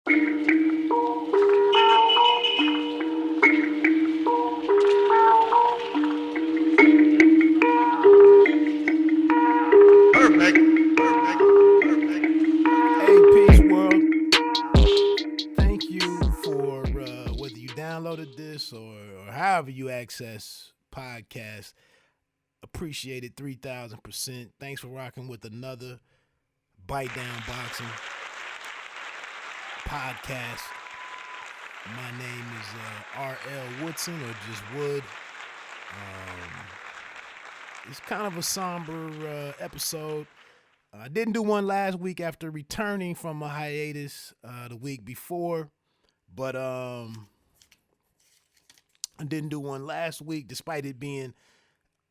Perfect. Hey, peace world. Thank you for whether you downloaded this or however you access podcasts. Appreciate it 3,000%. Thanks for rocking with another Bite Down Boxing podcast. My name is R.L. Woodson, or just Wood. It's kind of a somber episode. I didn't do one last week after returning from a hiatus the week before, but I didn't do one last week despite it being,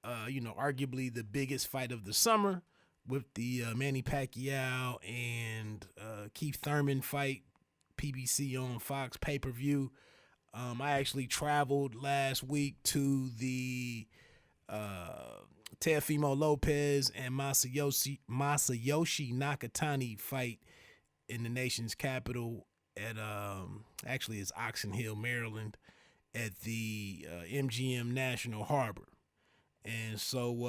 arguably the biggest fight of the summer with the Manny Pacquiao and Keith Thurman fight, PBC on Fox pay-per-view. I actually traveled last week to the Teofimo Lopez and Masayoshi Nakatani fight in the nation's capital at actually it's Oxon Hill, Maryland, at the MGM National Harbor. And so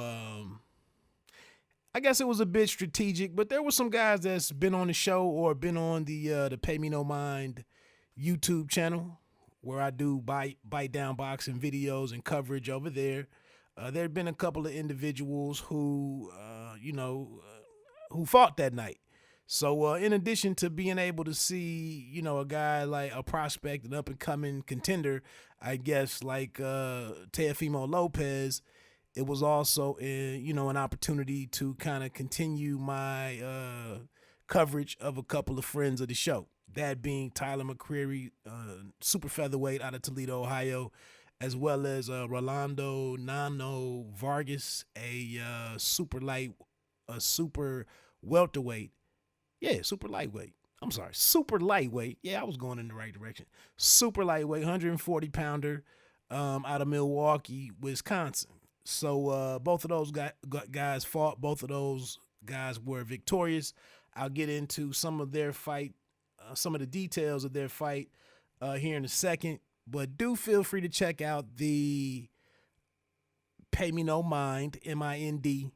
I guess it was a bit strategic, but there were some guys that's been on the show or been on the Pay Me No Mind YouTube channel where I do bite down boxing videos and coverage over there. There had been a couple of individuals who, who fought that night. So in addition to being able to see, a guy like a prospect, an up-and-coming contender, I guess, like Teofimo Lopez, it was also, an opportunity to kind of continue my coverage of a couple of friends of the show. That being Tyler McCreary, super featherweight out of Toledo, Ohio, as well as Rolando Nano Vargas, a super welterweight. Yeah, super lightweight. I'm sorry, super lightweight. Yeah, I was going in the right direction. Super lightweight, 140-pounder out of Milwaukee, Wisconsin. So both of those guys fought. Both of those guys were victorious. I'll get into some of their fight, some of the details of their fight here in a second. But do feel free to check out the Pay Me No Mind, MIND,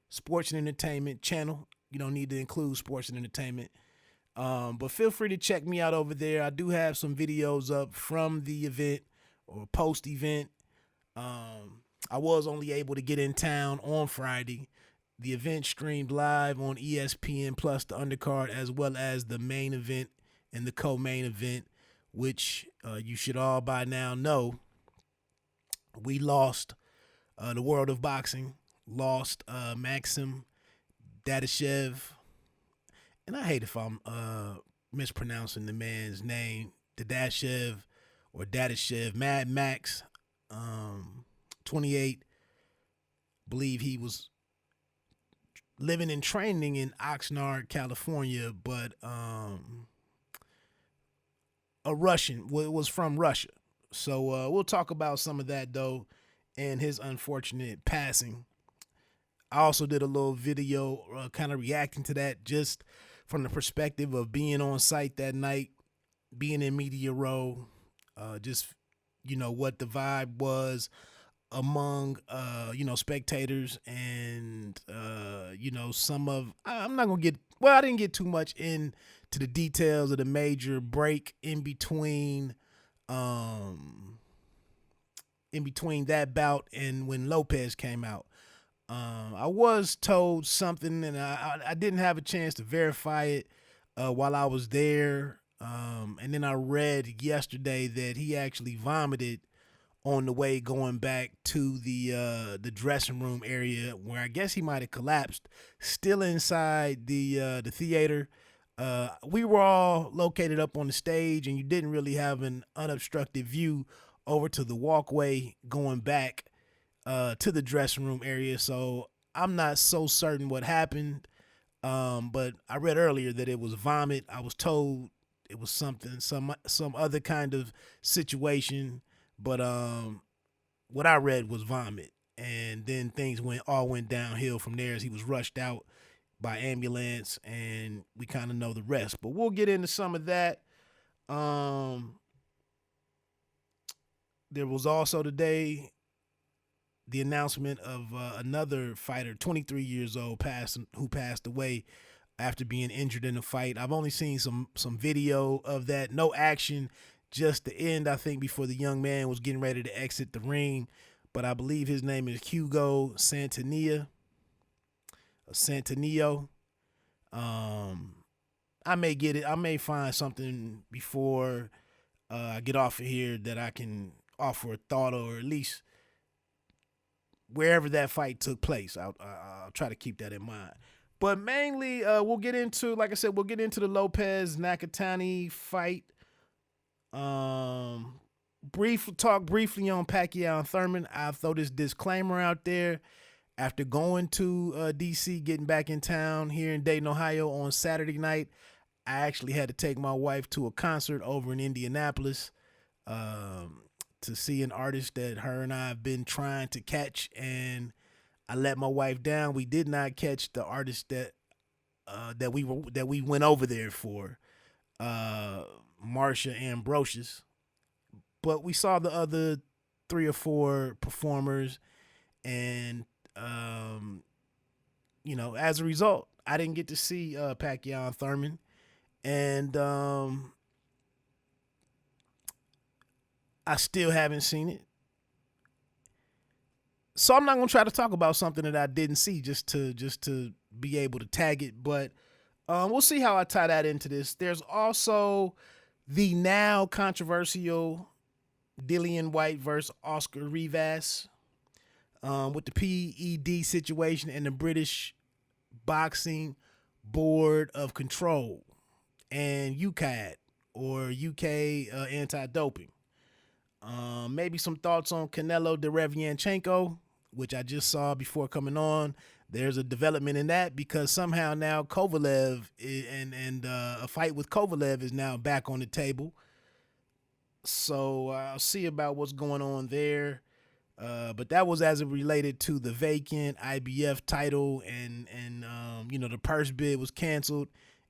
Sports and Entertainment channel. You don't need to include sports and entertainment. But feel free to check me out over there. I do have some videos up from the event or post-event. I was only able to get in town on Friday. The event streamed live on ESPN Plus, the undercard, as well as the main event and the co-main event, which you should all by now know. We lost the world of boxing, lost Maxim Dadashev, and I hate if I'm mispronouncing the man's name, Dadashev or Dadashev, Mad Max, 28, believe he was living and training in Oxnard, California, but a Russian, was from Russia. So we'll talk about some of that, though, and his unfortunate passing. I also did a little video kind of reacting to that just from the perspective of being on site that night, being in media row, just, what the vibe was among, spectators and, some of, I'm not going to I didn't get too much into the details of the major break in between that bout and when Lopez came out. I was told something, and I didn't have a chance to verify it while I was there. And then I read yesterday that he actually vomited on the way going back to the dressing room area, where I guess he might have collapsed, still inside the theater. We were all located up on the stage, and you didn't really have an unobstructed view over to the walkway going back to the dressing room area. So I'm not so certain what happened, but I read earlier that it was vomit. I was told it was some other kind of situation, but what I read was vomit. And then things went downhill from there as he was rushed out by ambulance, and we kind of know the rest. But we'll get into some of that. There was also today the announcement of another fighter, 23 years old, who passed away after being injured in a fight. I've only seen some video of that. No action, just the end, I think, before the young man was getting ready to exit the ring. But I believe his name is Hugo Santanillo. I may get it. I may find something before I get off of here that I can offer a thought, or at least wherever that fight took place. I'll try to keep that in mind. But mainly, we'll get into, like I said, we'll get into the Lopez-Nakatani fight. Talk briefly on Pacquiao and Thurman. I'll throw this disclaimer out there. After going to D.C., getting back in town here in Dayton, Ohio on Saturday night, I actually had to take my wife to a concert over in Indianapolis to see an artist that her and I have been trying to catch, and I let my wife down. We did not catch the artist that we went over there for, Marsha Ambrosius, but we saw the other 3 or 4 performers, and as a result, I didn't get to see Pacquiao and Thurman, and I still haven't seen it. So I'm not going to try to talk about something that I didn't see just to be able to tag it, but we'll see how I tie that into this. There's also the now controversial Dillian Whyte versus Oscar Rivas with the PED situation and the British Boxing Board of Control and UKAD, or UK Anti-Doping. Maybe some thoughts on Canelo Derevianchenko, which I just saw before coming on. There's a development in that because somehow now Kovalev and a fight with Kovalev is now back on the table. So I'll see about what's going on there. But that was as it related to the vacant IBF title, and the purse bid was canceled,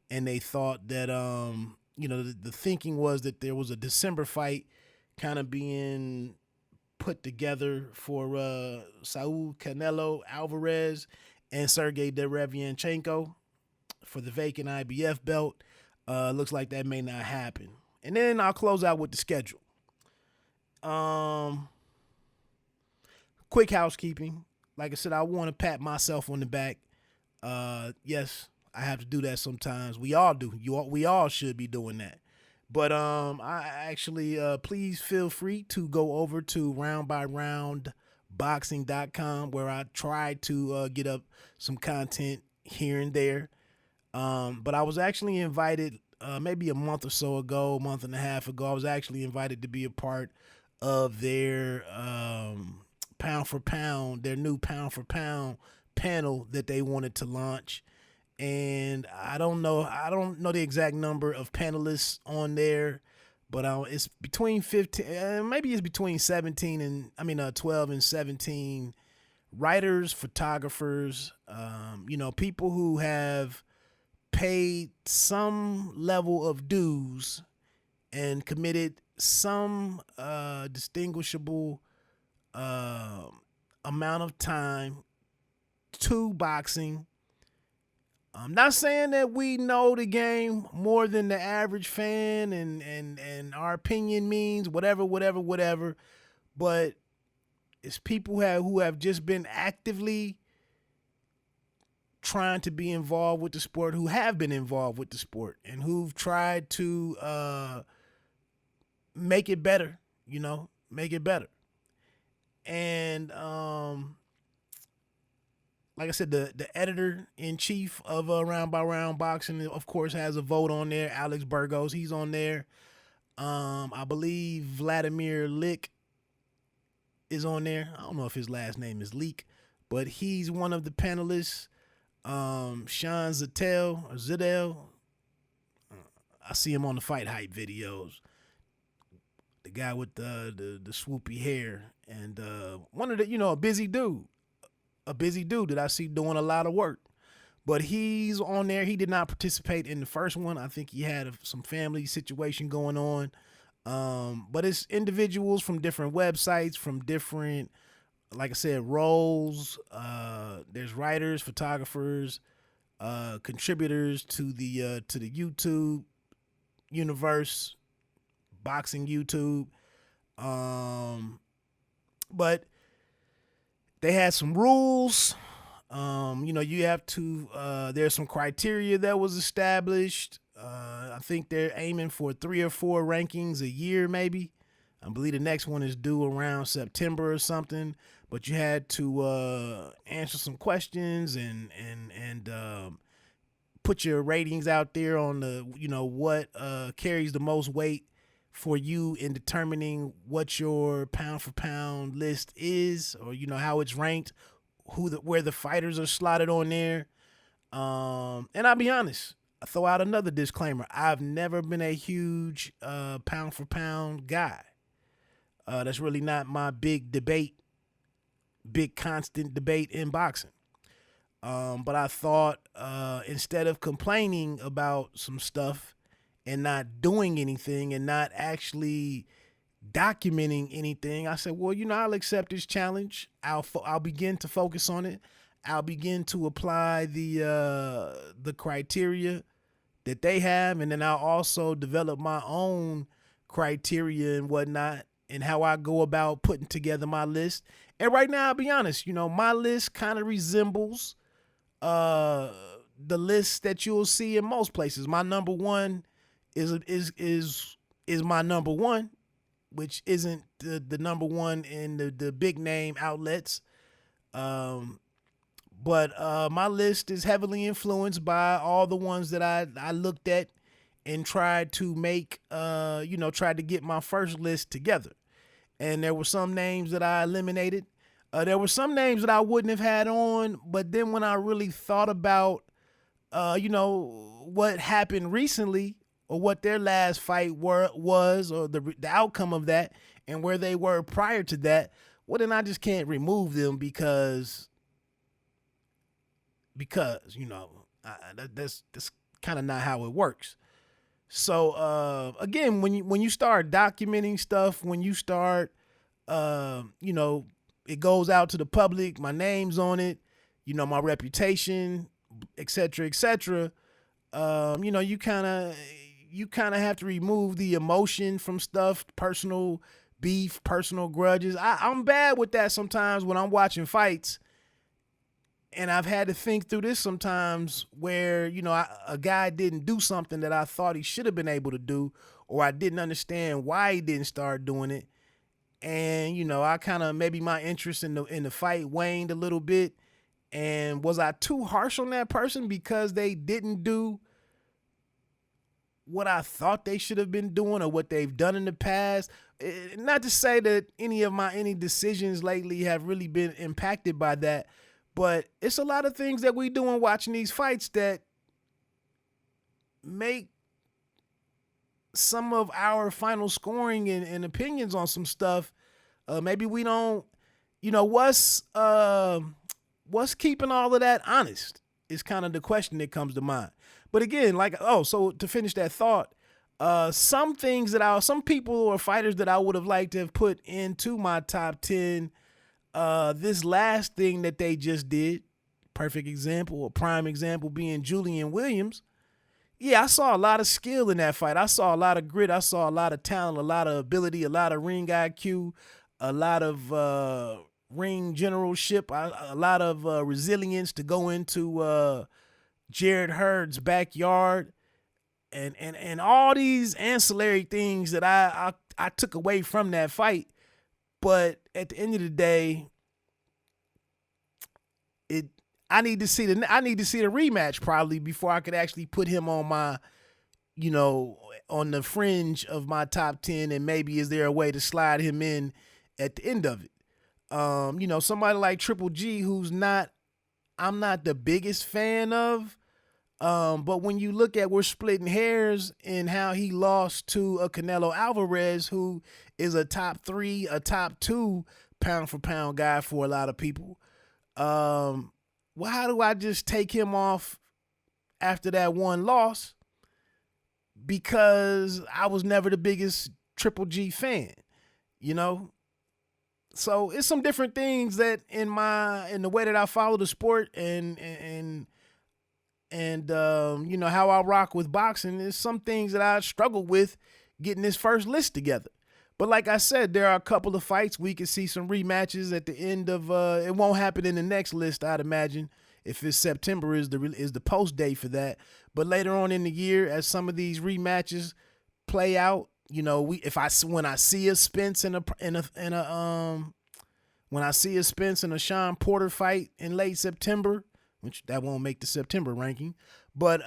and they thought that the thinking was that there was a December fight kind of being put together for Saul Canelo Alvarez and Sergey Derevianchenko for the vacant IBF belt. Looks like that may not happen. And then I'll close out with the schedule. Quick housekeeping. Like I said, I want to pat myself on the back. Yes, I have to do that sometimes. We all do. We all should be doing that. But I actually, please feel free to go over to roundbyroundboxing.com, where I try to get up some content here and there. But I was actually invited maybe a month or so ago, month and a half ago. I was actually invited to be a part of their pound for pound, their new pound for pound panel that they wanted to launch. And I don't know the exact number of panelists on there, but it's between 15, maybe it's between 12 and 17 writers, photographers, people who have paid some level of dues and committed some distinguishable amount of time to boxing. I'm not saying that we know the game more than the average fan and our opinion means whatever, but it's people who have just been actively trying to be involved with the sport, who have been involved with the sport, and who've tried to make it better, And like I said, the editor-in-chief of Round by Round Boxing, of course, has a vote on there. Alex Burgos, he's on there. I believe Vladimir Lick is on there. I don't know if his last name is Leak, but he's one of the panelists. Sean Zidell, I see him on the Fight Hype videos. The guy with the swoopy hair, and one of the, a busy dude that I see doing a lot of work. But he's on there. He did not participate in the first one. I think he had some family situation going on. But it's individuals from different websites, from different, like I said, roles. There's writers, photographers, contributors to the YouTube universe, boxing YouTube. But they had some rules. You have to, there's some criteria that was established. I think they're aiming for 3 or 4 rankings a year, maybe. I believe the next one is due around September or something. But you had to answer some questions and put your ratings out there on the, what carries the most weight for you in determining what your pound for pound list is, or how it's ranked, where the fighters are slotted on there. And I'll be honest, I throw out another disclaimer. I've never been a huge pound for pound guy. That's really not my big constant debate in boxing. But I thought instead of complaining about some stuff and not doing anything and not actually documenting anything, I said, well, I'll accept this challenge. I'll begin to focus on it. I'll begin to apply the criteria that they have, and then I'll also develop my own criteria and whatnot, and how I go about putting together my list. And right now, I'll be honest, my list kind of resembles the list that you'll see in most places. My number one is my number one, which isn't the number one in the big name outlets. But my list is heavily influenced by all the ones that I looked at and tried to make, tried to get my first list together. And there were some names that I eliminated. There were some names that I wouldn't have had on, but then when I really thought about, what happened recently, or what their last fight was, or the outcome of that, and where they were prior to that, well, then I just can't remove them because that's kind of not how it works. So again, when you start documenting stuff, when you start, it goes out to the public, my name's on it, my reputation, et cetera, et cetera. You kind of have to remove the emotion from stuff, personal beef, personal grudges. I'm bad with that sometimes when I'm watching fights. And I've had to think through this sometimes where, a guy didn't do something that I thought he should have been able to do, or I didn't understand why he didn't start doing it. And, I kind of, maybe my interest in the fight waned a little bit. And was I too harsh on that person because they didn't do what I thought they should have been doing, or what they've done in the past? Not to say that any decisions lately have really been impacted by that, but it's a lot of things that we do in watching these fights that make some of our final scoring and opinions on some stuff. Maybe we don't, what's keeping all of that honest is kind of the question that comes to mind. But again, so to finish that thought, some people or fighters that I would have liked to have put into my top 10, this last thing that they just did, perfect example, a prime example being Julian Williams. Yeah, I saw a lot of skill in that fight. I saw a lot of grit. I saw a lot of talent, a lot of ability, a lot of ring IQ, a lot of ring generalship, a lot of resilience to go into Jared Hurd's backyard, and all these ancillary things that I took away from that fight. But at the end of the day, I need to see the rematch probably before I could actually put him on my, on the fringe of my top 10, and maybe is there a way to slide him in at the end of it. Somebody like Triple G, I'm not the biggest fan of, but when you look at, we're splitting hairs in how he lost to a Canelo Alvarez, who is a top 3, a top 2 pound for pound guy for a lot of people. well, how do I just take him off after that one loss? Because I was never the biggest Triple G fan, you know? So it's some different things that in the way that I follow the sport and you know, how I rock with boxing is some things that I struggled with getting this first list together. But like I said, there are a couple of fights. We can see some rematches at the end of it won't happen in the next list, I'd imagine. If it's September is the post date for that. But later on in the year, as some of these rematches play out, you know, when I see a Spence and a Sean Porter fight in late September, which that won't make the September ranking, but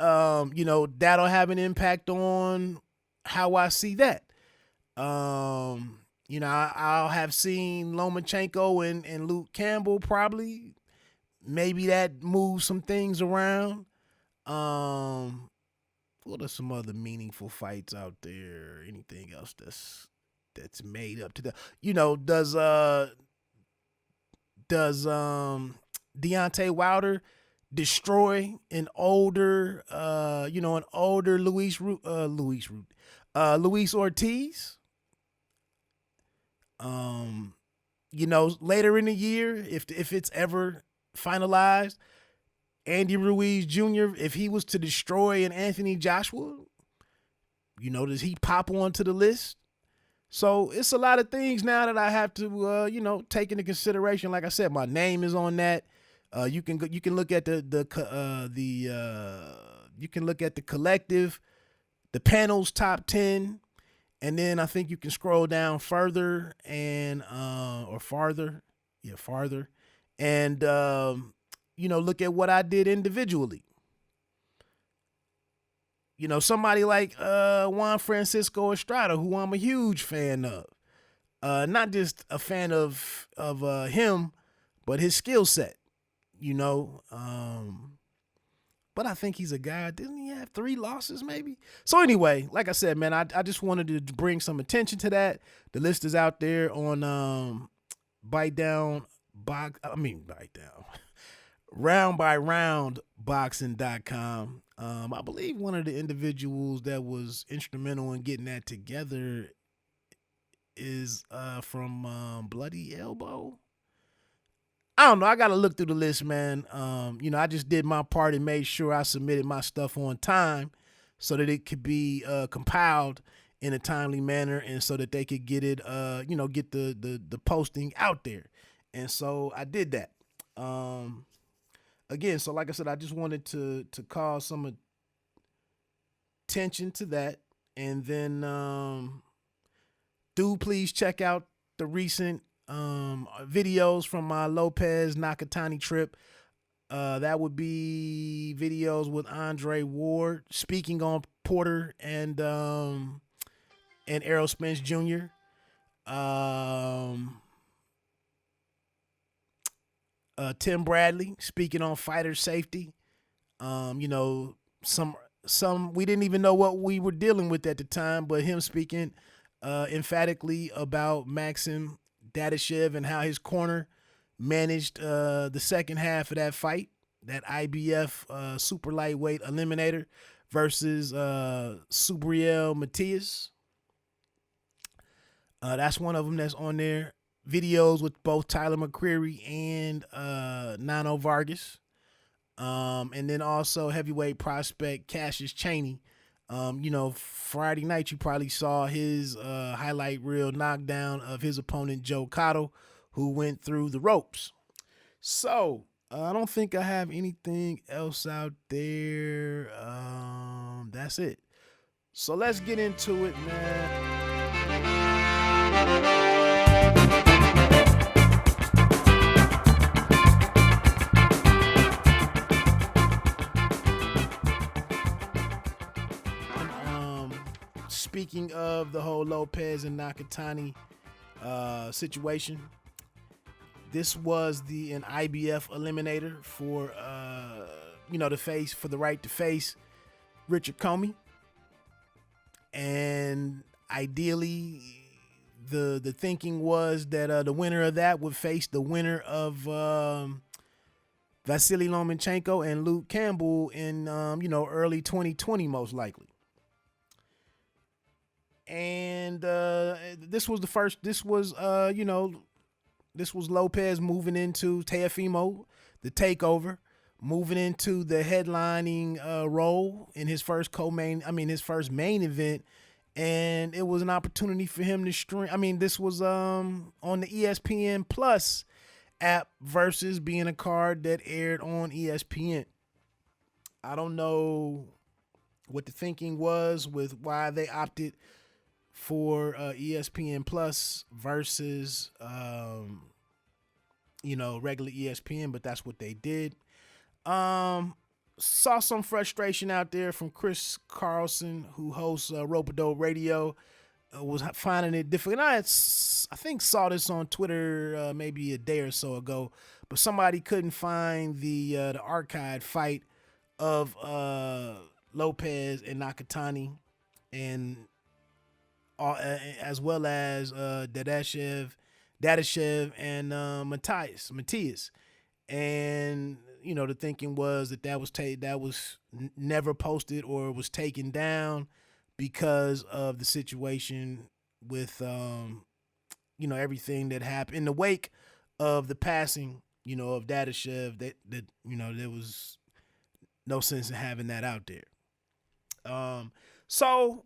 you know, that'll have an impact on how I see that. You know, I'll have seen Lomachenko and Luke Campbell probably. Maybe that moves some things around. What are some other meaningful fights out there? Anything else that's made up to the, you know, does Deontay Wilder destroy an older Luis Ortiz? You know, later in the year, if it's ever finalized, Andy Ruiz Jr., if he was to destroy an Anthony Joshua, you know, does he pop onto the list? So it's a lot of things now that I have to, you know, take into consideration. Like I said, my name is on that. You can look at the collective, the panel's top 10, and then I think you can scroll down further and farther, and you know, look at what I did individually. You know, somebody like Juan Francisco Estrada, who I'm a huge fan of. Not just a fan of him, but his skill set. You know, but I think he's a guy. Didn't he have 3 losses maybe? So anyway, like I said, man, I just wanted to bring some attention to that. The list is out there on roundbyroundboxing.com. I believe one of the individuals that was instrumental in getting that together is from Bloody Elbow. I don't know. I got to look through the list, man. You know, I just did my part and made sure I submitted my stuff on time so that it could be compiled in a timely manner and so that they could get it, you know, get the posting out there. And so I did that. Again, so like I said, I just wanted to call some attention to that. And then do please check out the recent videos from my Lopez-Nakatani trip. That would be videos with Andre Ward speaking on Porter and Errol Spence Jr. Tim Bradley speaking on fighter safety. You know, some we didn't even know what we were dealing with at the time, but him speaking emphatically about Maxim Dadashev and how his corner managed the second half of that fight, that IBF Super Lightweight eliminator versus Subriel Matias. That's one of them that's on there. Videos with both Tyler McCreary and Nano Vargas. And then also heavyweight prospect Cassius Chaney. You know, Friday night you probably saw his highlight reel knockdown of his opponent Joe Cotto, who went through the ropes. So I don't think I have anything else out there. That's it. So let's get into it, man. Speaking of the whole Lopez and Nakatani situation, this was an IBF eliminator for the right to face Richard Comey, and ideally the thinking was that the winner of that would face the winner of Vasily Lomachenko and Luke Campbell in early 2020 most likely. And this was Lopez moving into Teofimo, the takeover, moving into the headlining role in his first main event. And it was an opportunity for him to stream. I mean, this was on the ESPN Plus app versus being a card that aired on ESPN. I don't know what the thinking was with why they opted for ESPN Plus versus regular ESPN, but that's what they did. Saw some frustration out there from Chris Carlson, who hosts Rope-A-Dope Radio, was finding it difficult. I think saw this on Twitter maybe a day or so ago, but somebody couldn't find the archived fight of Lopez and Nakatani, and as well as Dadashev and Matias, and the thinking was that was never posted or was taken down because of the situation with everything that happened in the wake of the passing of Dadashev. That there was no sense in having that out there. So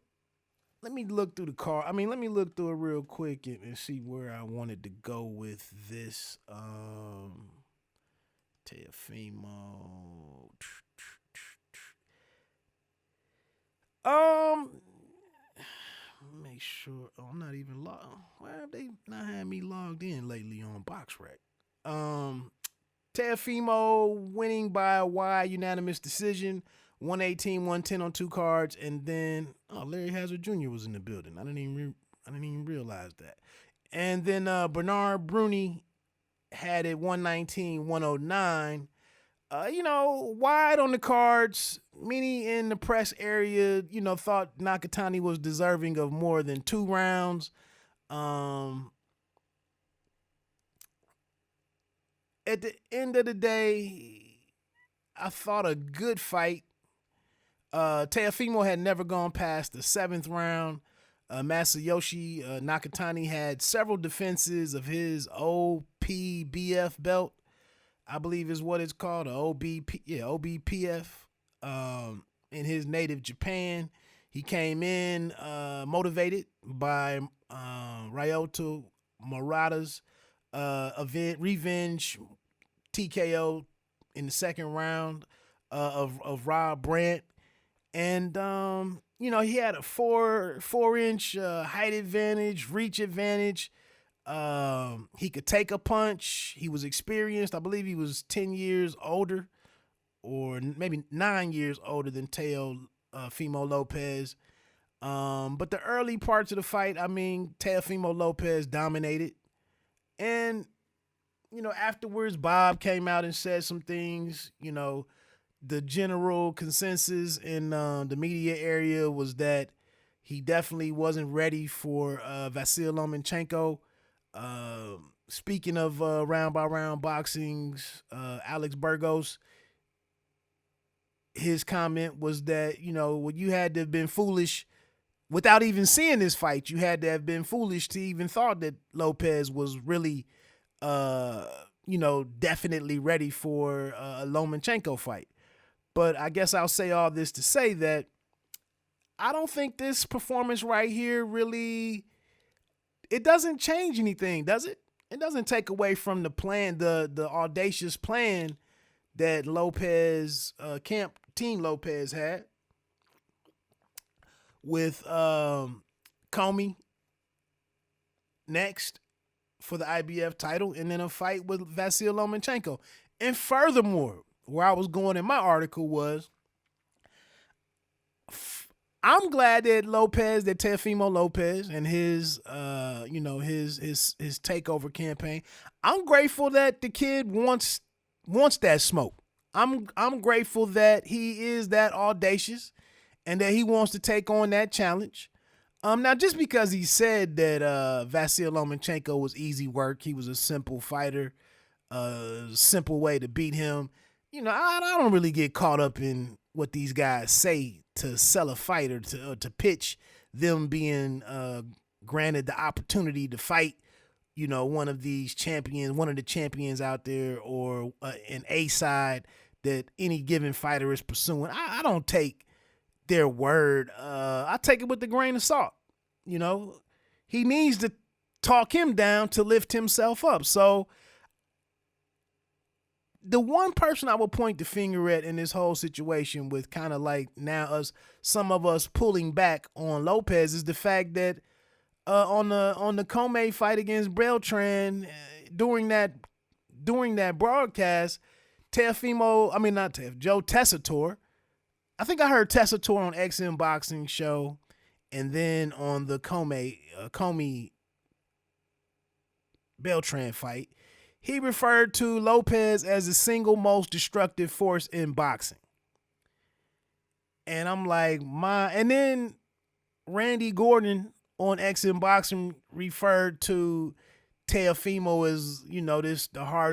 let me look through the card. Let me look through it real quick and see where I wanted to go with this. Teofimo. Make sure. Oh, I'm not even logged. Why have they not had me logged in lately on BoxRec? Teofimo winning by a wide unanimous decision, 118-110 on 2 cards, and then Larry Hazard Jr. was in the building. I didn't even realize that. And then Bernard Bruni had it 119-109. Wide on the cards. Many in the press area, thought Nakatani was deserving of more than 2 rounds. At the end of the day, I thought a good fight. Teofimo had never gone past the 7th round. Masayoshi Nakatani had several defenses of his OPBF belt, I believe is what it's called, OBPF, in his native Japan. He came in motivated by Ryoto Murata's revenge TKO in the 2nd round of Rob Brandt. And, he had a 4-inch height advantage, reach advantage. He could take a punch. He was experienced. I believe he was 10 years older, or maybe 9 years older than Teofimo Lopez. But the early parts of the fight, Teofimo Lopez dominated. And, afterwards, Bob came out and said some things. The general consensus in the media area was that he definitely wasn't ready for Vasily Lomachenko. Speaking of round-by-round boxings, Alex Burgos, his comment was that, you had to have been foolish without even seeing this fight. You had to have been foolish to even thought that Lopez was really, definitely ready for a Lomachenko fight. But I guess I'll say all this to say that I don't think this performance right here really, it doesn't change anything, does it? It doesn't take away from the plan, the audacious plan that Team Lopez had with Comey next for the IBF title, and then a fight with Vasily Lomachenko. And furthermore, where I was going in my article was, I'm glad that Teofimo Lopez and his takeover campaign, I'm grateful that the kid wants that smoke. I'm grateful that he is that audacious and that he wants to take on that challenge. Now, just because he said that Vasily Lomachenko was easy work, he was a simple fighter, simple way to beat him, I don't really get caught up in what these guys say to sell a fight or to pitch them being granted the opportunity to fight, one of these champions, one of the champions out there, or an A side that any given fighter is pursuing. I don't take their word. I take it with a grain of salt. He needs to talk him down to lift himself up. So the one person I will point the finger at in this whole situation with kind of like now some of us pulling back on Lopez is the fact that on the Comey fight against Beltran during that broadcast, Joe Tessitore, I think I heard Tessitore on XM Boxing show, and then on the Comey Beltran fight, he referred to Lopez as the single most destructive force in boxing. And I'm like, and then Randy Gordon on XM Boxing referred to Teofimo as,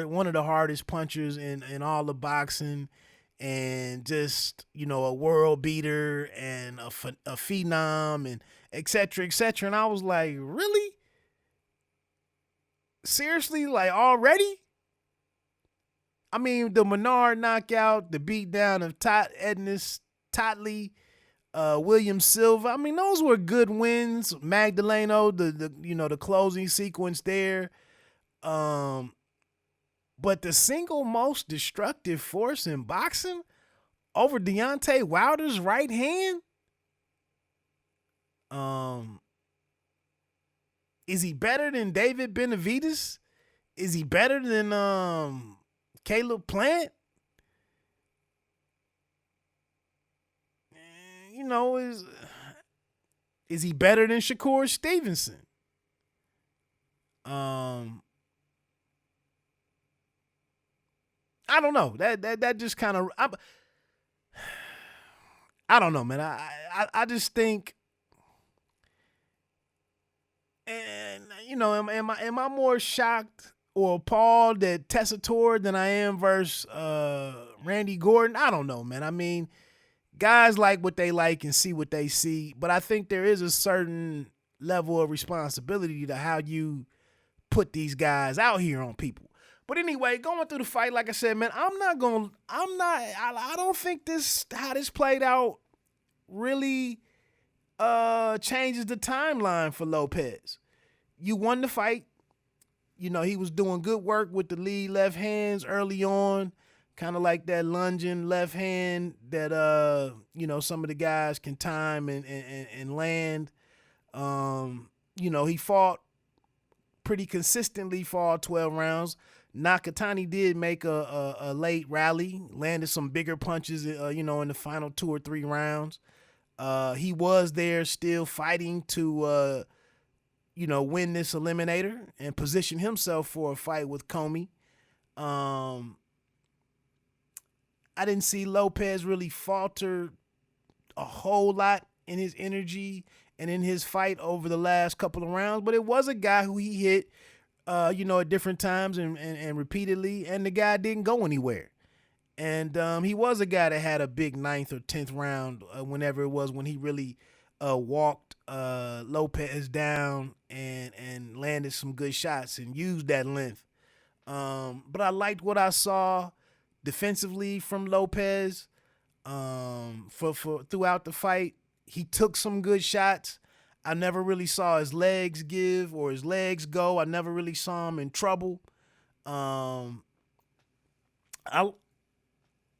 one of the hardest punchers in all of boxing, and just, a world beater and a phenom, and et cetera, et cetera. And I was like, really? Seriously, like already? I mean, the Menard knockout, the beatdown of Edness Totley, William Silva. I mean, those were good wins. Magdaleno, the closing sequence there. But the single most destructive force in boxing over Deontay Wilder's right hand? Is he better than David Benavidez? Is he better than Caleb Plant? Is he better than Shakur Stevenson? I don't know. That just kind of I don't know, man. I just think. And am I more shocked or appalled that Tessitore than I am versus Randy Gordon? I don't know, man. I mean, guys like what they like and see what they see, but I think there is a certain level of responsibility to how you put these guys out here on people. But anyway, going through the fight, like I said, man, I don't think how this played out really changes the timeline for Lopez. You won the fight. He was doing good work with the lead left hands early on, kind of like that lunging left hand that some of the guys can time and land. He fought pretty consistently for all 12 rounds. Nakatani did make a late rally, landed some bigger punches, in the final 2 or 3 rounds. He was there still fighting to, win this eliminator and position himself for a fight with Comey. I didn't see Lopez really falter a whole lot in his energy and in his fight over the last couple of rounds, but it was a guy who he hit, at different times and repeatedly, and the guy didn't go anywhere. And he was a guy that had a big 9th or 10th round whenever it was when he really walked Lopez down and landed some good shots and used that length. But I liked what I saw defensively from Lopez for throughout the fight. He took some good shots. I never really saw his legs give or his legs go. I never really saw him in trouble.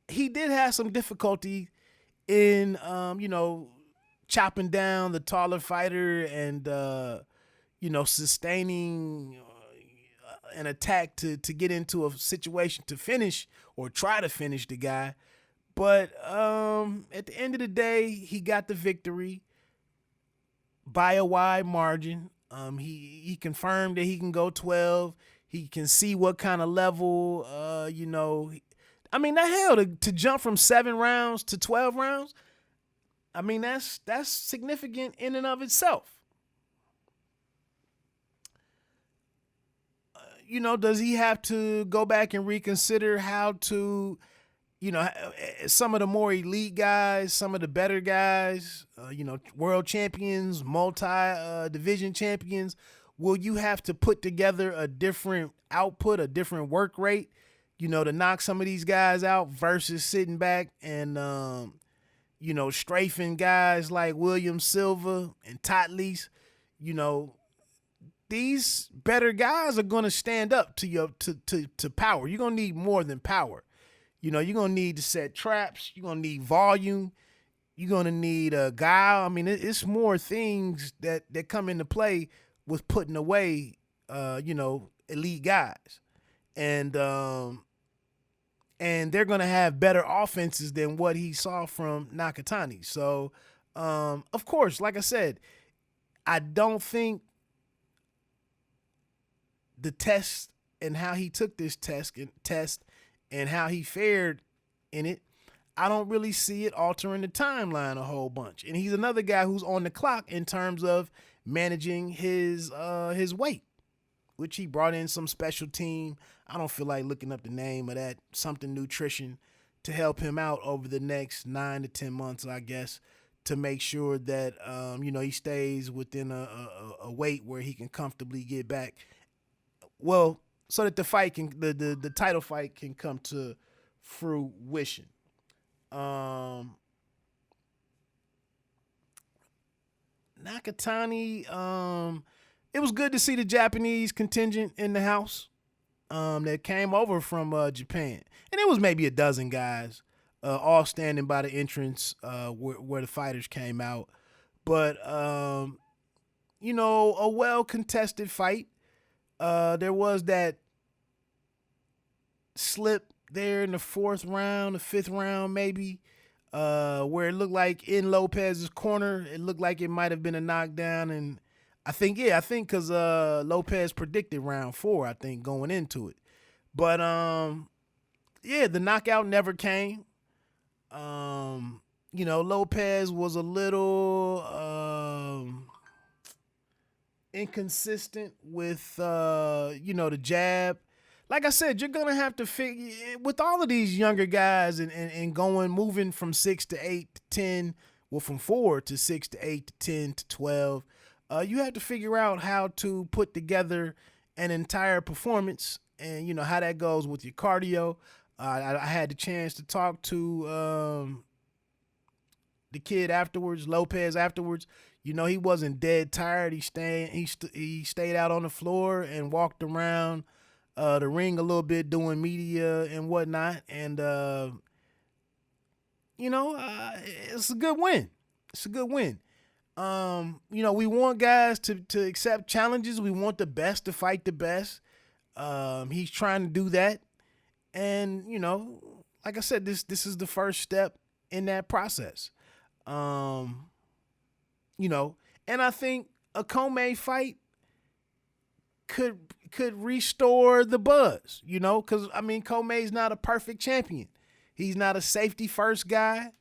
He did have some difficulty in, chopping down the taller fighter and, sustaining an attack to get into a situation to finish or try to finish the guy. But at the end of the day, he got the victory by a wide margin. He confirmed that he can go 12. He can see what kind of level, I mean, the hell, to jump from 7 rounds to 12 rounds, I mean, that's significant in and of itself. Does he have to go back and reconsider how to some of the more elite guys, some of the better guys, world champions, multi-division champions, will you have to put together a different output, a different work rate, to knock some of these guys out versus sitting back and, strafing guys like William Silva and Totlis? These better guys are going to stand up to power. You're going to need more than power. You're going to need to set traps. You're going to need volume. You're going to need a guile. I mean, it's more things that come into play with putting away, elite guys. And they're going to have better offenses than what he saw from Nakatani. So, of course, like I said, I don't think the test and how he took this test and how he fared in it, I don't really see it altering the timeline a whole bunch. And he's another guy who's on the clock in terms of managing his weight, which he brought in some special team. I don't feel like looking up the name of that, something nutrition, to help him out over the next 9 to 10 months, I guess, to make sure that, he stays within a weight where he can comfortably get back. Well, so that the fight can, the title fight can come to fruition. Nakatani, it was good to see the Japanese contingent in the house that came over from Japan. And it was maybe a dozen guys all standing by the entrance where the fighters came out. But, a well-contested fight. There was that slip there in the 4th round, the 5th round maybe, where it looked like in Lopez's corner, it looked like it might have been a knockdown. And I think because Lopez predicted round 4, I think, going into it. But, the knockout never came. Lopez was a little inconsistent with, the jab. Like I said, you're going to have to figure, with all of these younger guys and moving from 6 to 8 to 10, well, from 4 to 6 to 8 to 10 to 12, you have to figure out how to put together an entire performance and, how that goes with your cardio. I had the chance to talk to the kid afterwards, Lopez afterwards. He wasn't dead tired. He stayed out on the floor and walked around the ring a little bit doing media and whatnot. And, it's a good win. It's a good win. We want guys to accept challenges. We want the best to fight the best. He's trying to do that. And, like I said, this is the first step in that process. And I think a Comey fight could restore the buzz, because Comey's not a perfect champion. He's not a safety first guy.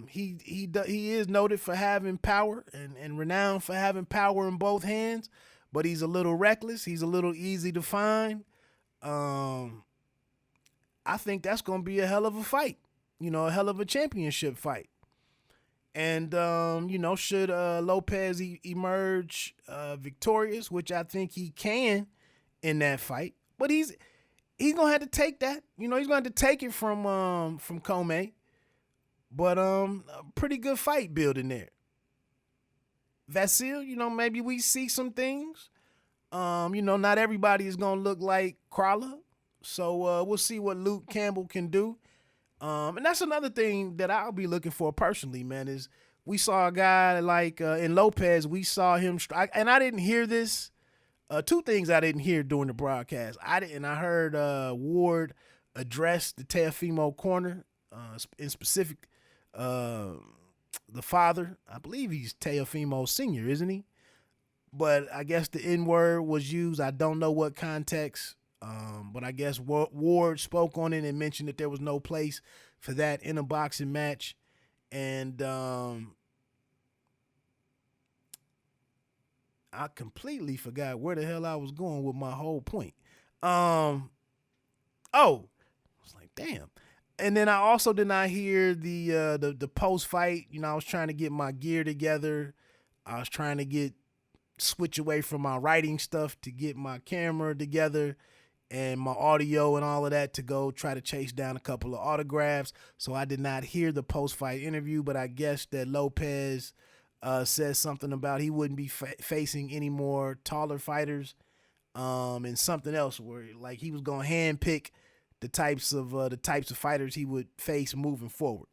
He is noted for having power and renowned for having power in both hands, but he's a little reckless. He's a little easy to find. I think that's going to be a hell of a fight, a hell of a championship fight. And, should Lopez emerge victorious, which I think he can in that fight, but he's going to have to take that. He's going to have to take it from Comey. But a pretty good fight building there. Vasil, maybe we see some things. Not everybody is going to look like Crawler. So we'll see what Luke Campbell can do. And that's another thing that I'll be looking for personally, man, is we saw a guy like in Lopez, we saw him strike. And I didn't hear this. Two things I didn't hear during the broadcast. I heard Ward address the Teofimo corner, in specific, the father. I believe he's Teofimo Sr., isn't he? But I guess the N-word was used. I don't know what context. But I guess Ward spoke on it and mentioned that there was no place for that in a boxing match. And I completely forgot where the hell I was going with my whole point. I was like, damn. And then I also did not hear the post fight. You know, I was trying to get my gear together. I was trying to switch away from my writing stuff to get my camera together and my audio and all of that to go try to chase down a couple of autographs. So I did not hear the post-fight interview, but I guess that Lopez said something about he wouldn't be facing any more taller fighters, and something else where like he was going to handpick the types of fighters he would face moving forward.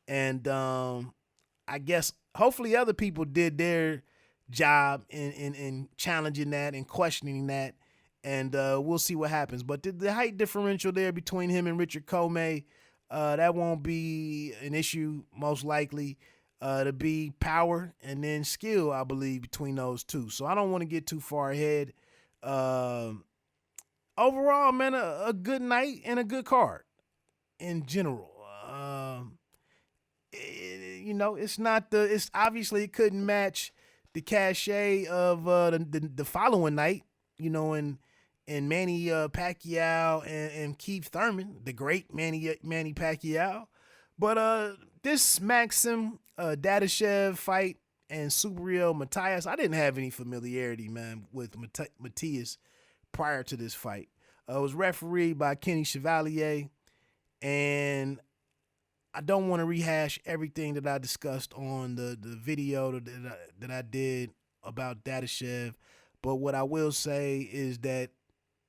And I guess hopefully other people did their job in challenging that and questioning that. And we'll see what happens. But the height differential there between him and Richard Comey, that won't be an issue most likely. To be power and then skill, I believe, between those two. So I don't want to get too far ahead. Overall, man, a good night and a good card in general. It's obviously it couldn't match the cachet of the following night, you know, and Manny Pacquiao and Keith Thurman, the great Manny Pacquiao. But this Maxim Dadashev fight and Subriel Matias, I didn't have any familiarity, man, with Matias prior to this fight. It was refereed by Kenny Chevalier, and I don't want to rehash everything that I discussed on the video that I did about Dadashev, but what I will say is that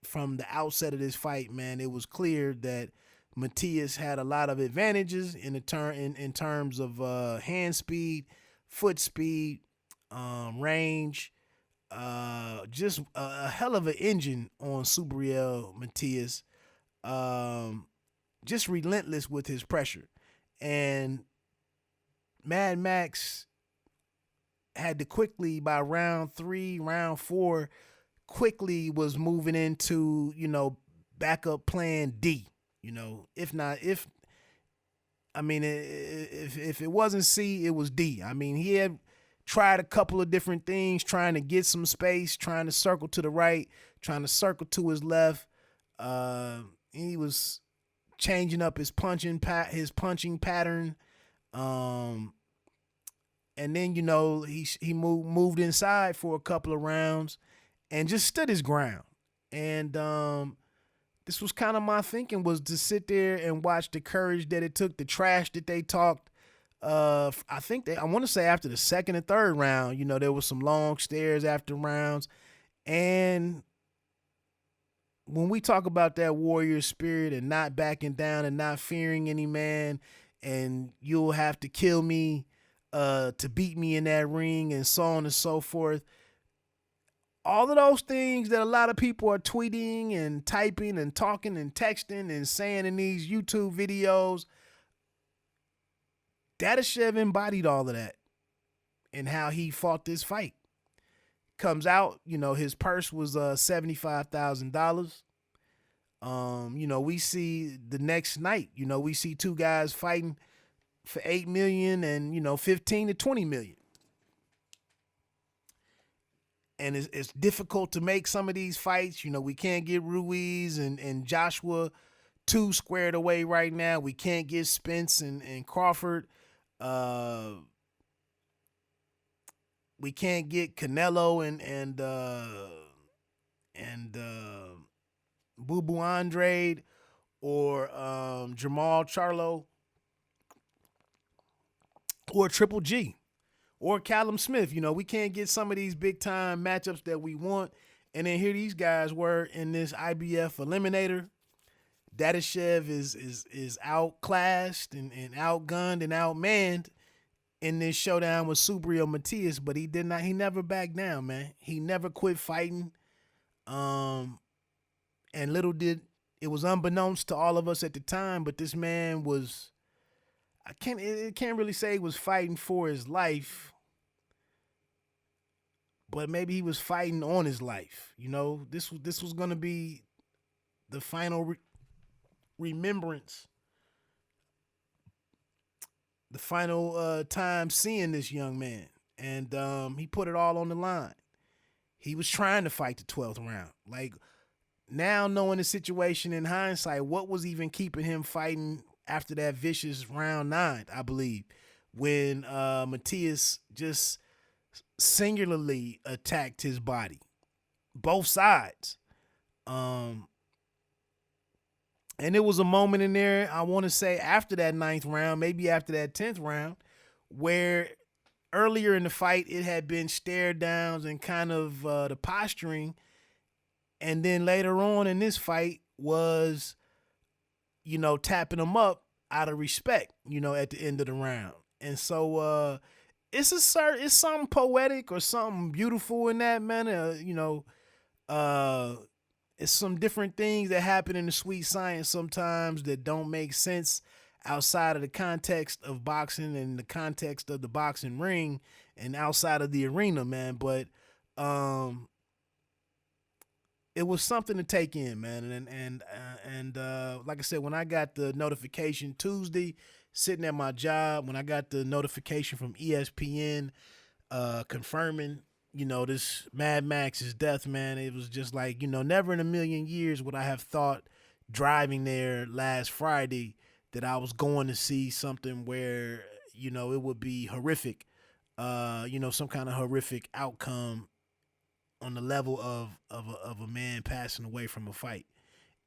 from the outset of this fight, man, it was clear that Matias had a lot of advantages in terms of hand speed, foot speed, range, just a hell of an engine on Subriel Matias, just relentless with his pressure. And Mad Max had to quickly, by round 3, round 4, quickly was moving into, you know, backup plan D. You know, if it wasn't C, it was D. I mean, he had tried a couple of different things, trying to get some space, trying to circle to the right, trying to circle to his left. He was changing up his punching pattern. And then, you know, he moved inside for a couple of rounds and just stood his ground. And this was kind of my thinking, was to sit there and watch the courage that it took, the trash that they talked. I want to say after the second and third round, you know, there was some long stares after rounds. And when we talk about that warrior spirit and not backing down and not fearing any man, and you'll have to kill me to beat me in that ring, and so on and so forth, all of those things that a lot of people are tweeting and typing and talking and texting and saying in these YouTube videos, Dadashev embodied all of that and how he fought this fight. Comes out, you know, his purse was $75,000. You know, we see the next night, you know, we see two guys fighting for $8 million and, you know, 15 to 20 million. And it's difficult to make some of these fights. You know, we can't get Ruiz and Joshua too squared away right now. We can't get Spence and Crawford. We can't get Canelo and Boo Boo Andrade or Jamal Charlo or Triple G or Callum Smith. You know, we can't get some of these big time matchups that we want. And then here these guys were in this IBF eliminator. Dadashev is outclassed and outgunned and outmanned in this showdown with Subriel Matias, but he never backed down, man. He never quit fighting. And it was unbeknownst to all of us at the time, but this man was, I can't really say he was fighting for his life, but maybe he was fighting on his life. You know, this was going to be the final remembrance, the final time seeing this young man. And he put it all on the line. He was trying to fight the 12th round. Like, now knowing the situation in hindsight, what was even keeping him fighting after that vicious round 9, I believe, when Matias just singularly attacked his body, both sides. And it was a moment in there, I want to say after that 9th round, maybe after that 10th round, where earlier in the fight it had been stare downs and kind of the posturing. And then later on in this fight was, tapping him up out of respect, at the end of the round. And so it's something poetic or something beautiful in that, man. It's some different things that happen in the sweet science sometimes that don't make sense outside of the context of boxing and the context of the boxing ring and outside of the arena, man. But it was something to take in, man. And like I said, when I got the notification Tuesday, sitting at my job, when I got the notification from ESPN confirming, this Mad Max's death, man, it was just like, never in a million years would I have thought driving there last Friday that I was going to see something where, it would be horrific, some kind of horrific outcome on the level of a man passing away from a fight.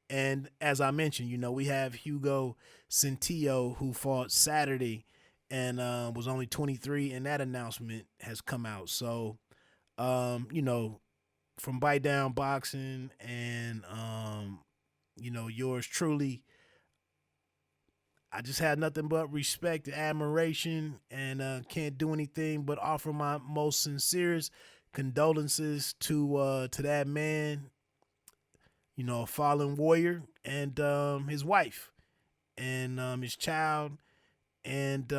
And as I mentioned, we have Hugo Centillo, who fought Saturday and was only 23, and that announcement has come out. So, from Bite Down Boxing and, yours truly, I just had nothing but respect and admiration, and can't do anything but offer my most sincerest condolences to that man, a fallen warrior, and his wife, and his child, and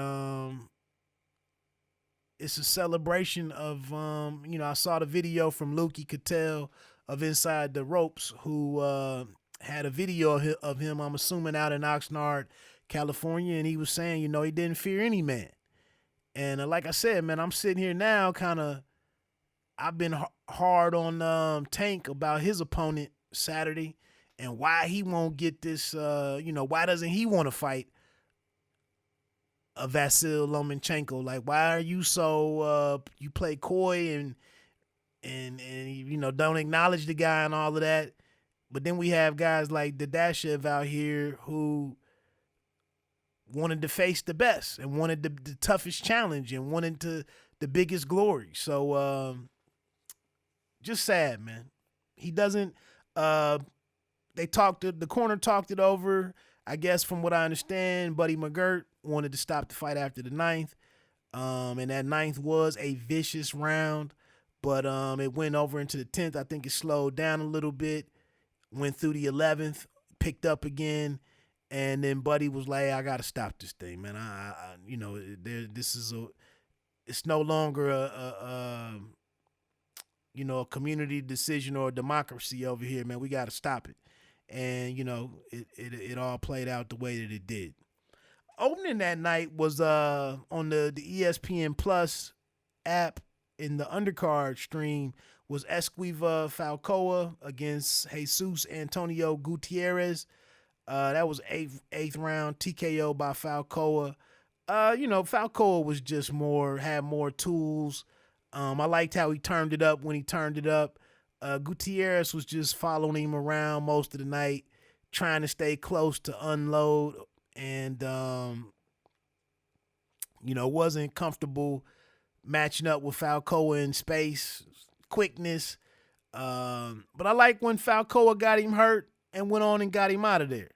it's a celebration of I saw the video from Lukey Cattell of Inside the Ropes, who had a video of him, I'm assuming, out in Oxnard, California, and he was saying, he didn't fear any man. And like I said, man, I'm sitting here now I've been hard on Tank about his opponent Saturday and why he won't get this, why doesn't he want to fight a Vasyl Lomachenko? Like, why are you so, you play coy and don't acknowledge the guy and all of that. But then we have guys like Dadashev out here who wanted to face the best and wanted the toughest challenge and wanted the biggest glory. So, just sad, man. He doesn't, the corner talked it over. I guess from what I understand, Buddy McGirt wanted to stop the fight after the 9th. And that 9th was a vicious round, but it went over into the 10th. I think it slowed down a little bit, went through the 11th, picked up again, and then Buddy was like, I got to stop this thing, man. It's no longer a community decision or a democracy over here, man. We got to stop it. And, it all played out the way that it did. Opening that night was on the ESPN Plus app in the undercard stream was Esquiva Falcoa against Jesus Antonio Gutierrez. That was eighth round TKO by Falcoa. Falcoa was just had more tools. I liked how he turned it up when he turned it up. Gutierrez was just following him around most of the night, trying to stay close to unload, and wasn't comfortable matching up with Falcoa in space, quickness. But I like when Falcoa got him hurt and went on and got him out of there.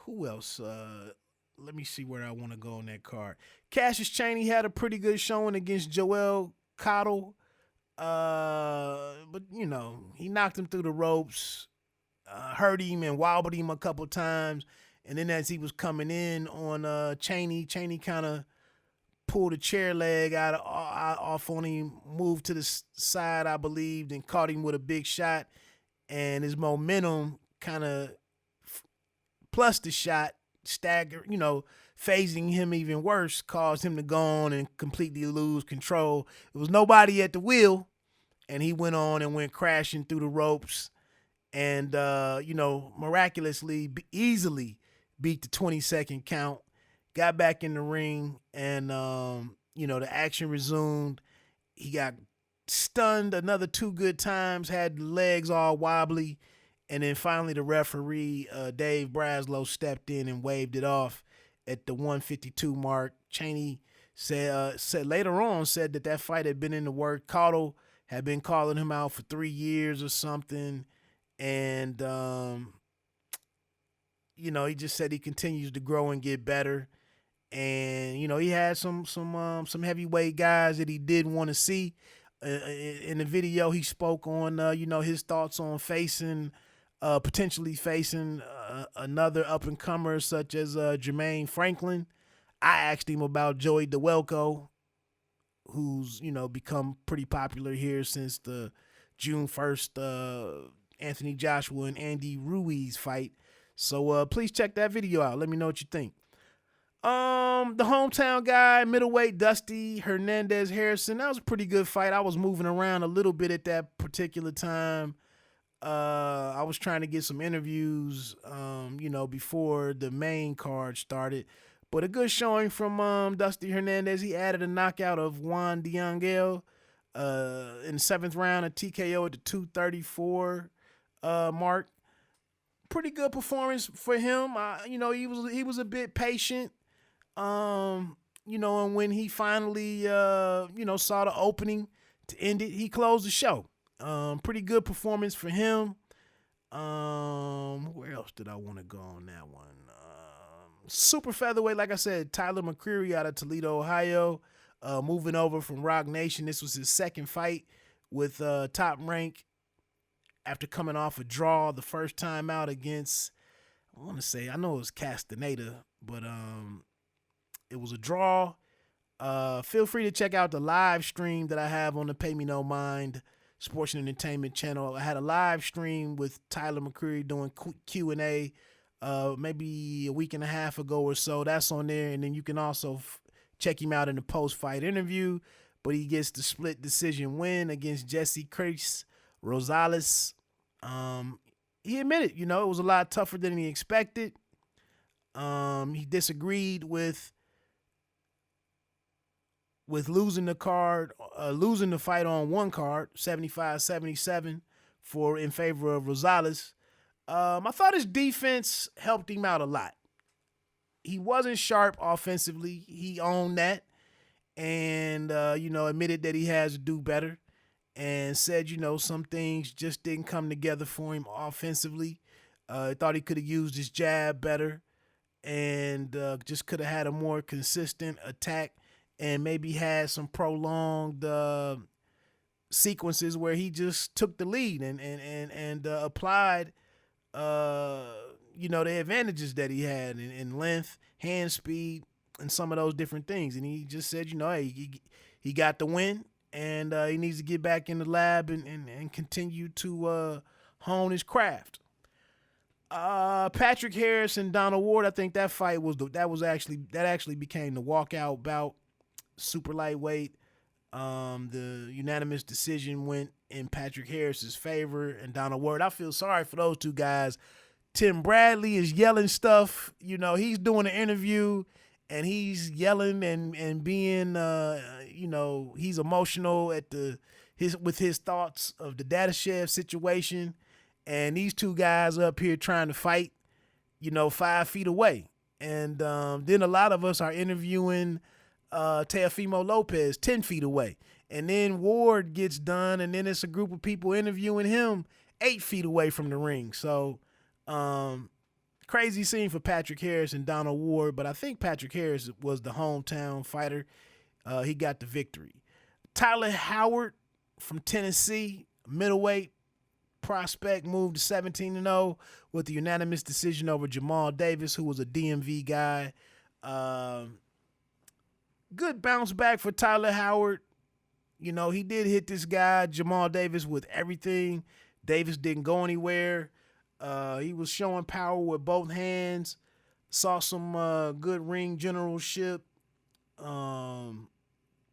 Who else? Let me see where I want to go on that card. Cassius Chaney had a pretty good showing against Joel Cottle. But he knocked him through the ropes, hurt him and wobbled him a couple times. And then as he was coming in on Chaney kind of pulled a chair leg off on him, moved to the side, I believe, and caught him with a big shot. And his momentum kind of plus the shot staggered, phasing him even worse, caused him to go on and completely lose control. There was nobody at the wheel, and he went on and went crashing through the ropes and miraculously easily beat the 20-second count. Got back in the ring, and the action resumed. He got stunned another 2 good times, had the legs all wobbly, and then finally the referee, Dave Braslow, stepped in and waved it off at the 152 mark. Cheney said later on that fight had been in the work. Cotto had been calling him out for 3 years or something, and he just said he continues to grow and get better. And he had some heavyweight guys that he did want to see. In the video, he spoke on his thoughts on potentially facing another up and comer such as Jermaine Franklin. I asked him about Joey DeWelko, who's become pretty popular here since the June 1st Anthony Joshua and Andy Ruiz fight. So please check that video out. Let me know what you think. The hometown guy, middleweight Dusty Hernandez Harrison. That was a pretty good fight. I was moving around a little bit at that particular time. I was trying to get some interviews, before the main card started. But a good showing from Dusty Hernandez. He added a knockout of Juan Diangel in the 7th round, a TKO at the 234 mark. Pretty good performance for him. He was a bit patient. And when he finally, saw the opening to end it, he closed the show. Pretty good performance for him. Where else did I want to go on that one? Super featherweight, like I said, Tyler McCreary out of Toledo, Ohio, moving over from Rock Nation. This was his second fight with Top Rank after coming off a draw the first time out against, I know it was Castaneda, but it was a draw. Feel free to check out the live stream that I have on the Pay Me No Mind Sports and Entertainment channel. I had a live stream with Tyler McCreary doing Q&A maybe a week and a half ago or so. That's on there, and then you can also check him out in the post-fight interview. But he gets the split decision win against Jesse Chris Rosales. He admitted, it was a lot tougher than he expected. He disagreed with losing the fight on one card, 75-77 in favor of Rosales. I thought his defense helped him out a lot. He wasn't sharp offensively. He owned that and, admitted that he has to do better and said, some things just didn't come together for him offensively. Thought he could have used his jab better and just could have had a more consistent attack and maybe had some prolonged sequences where he just took the lead and applied, the advantages that he had in length, hand speed, and some of those different things. And he just said, he got the win, and he needs to get back in the lab and continue to hone his craft. Patrick Harris and Donald Ward, I think that fight actually became the walkout bout. Super lightweight. The unanimous decision went in Patrick Harris's favor, and Donald Ward. I feel sorry for those two guys. Tim Bradley is yelling stuff. He's doing an interview and he's yelling and being, he's emotional with his thoughts of the Dadashev situation. And these two guys up here trying to fight, 5 feet away. And then a lot of us are interviewing Teofimo Lopez 10 feet away. And then Ward gets done, and then it's a group of people interviewing him 8 feet away from the ring. So crazy scene for Patrick Harris and Donald Ward, but I think Patrick Harris was the hometown fighter. He got the victory. Tyler Howard from Tennessee, middleweight prospect, moved to 17-0 with the unanimous decision over Jamal Davis, who was a DMV guy. Good bounce back for Tyler Howard. He did hit this guy, Jamal Davis, with everything. Davis didn't go anywhere. He was showing power with both hands. Saw some good ring generalship.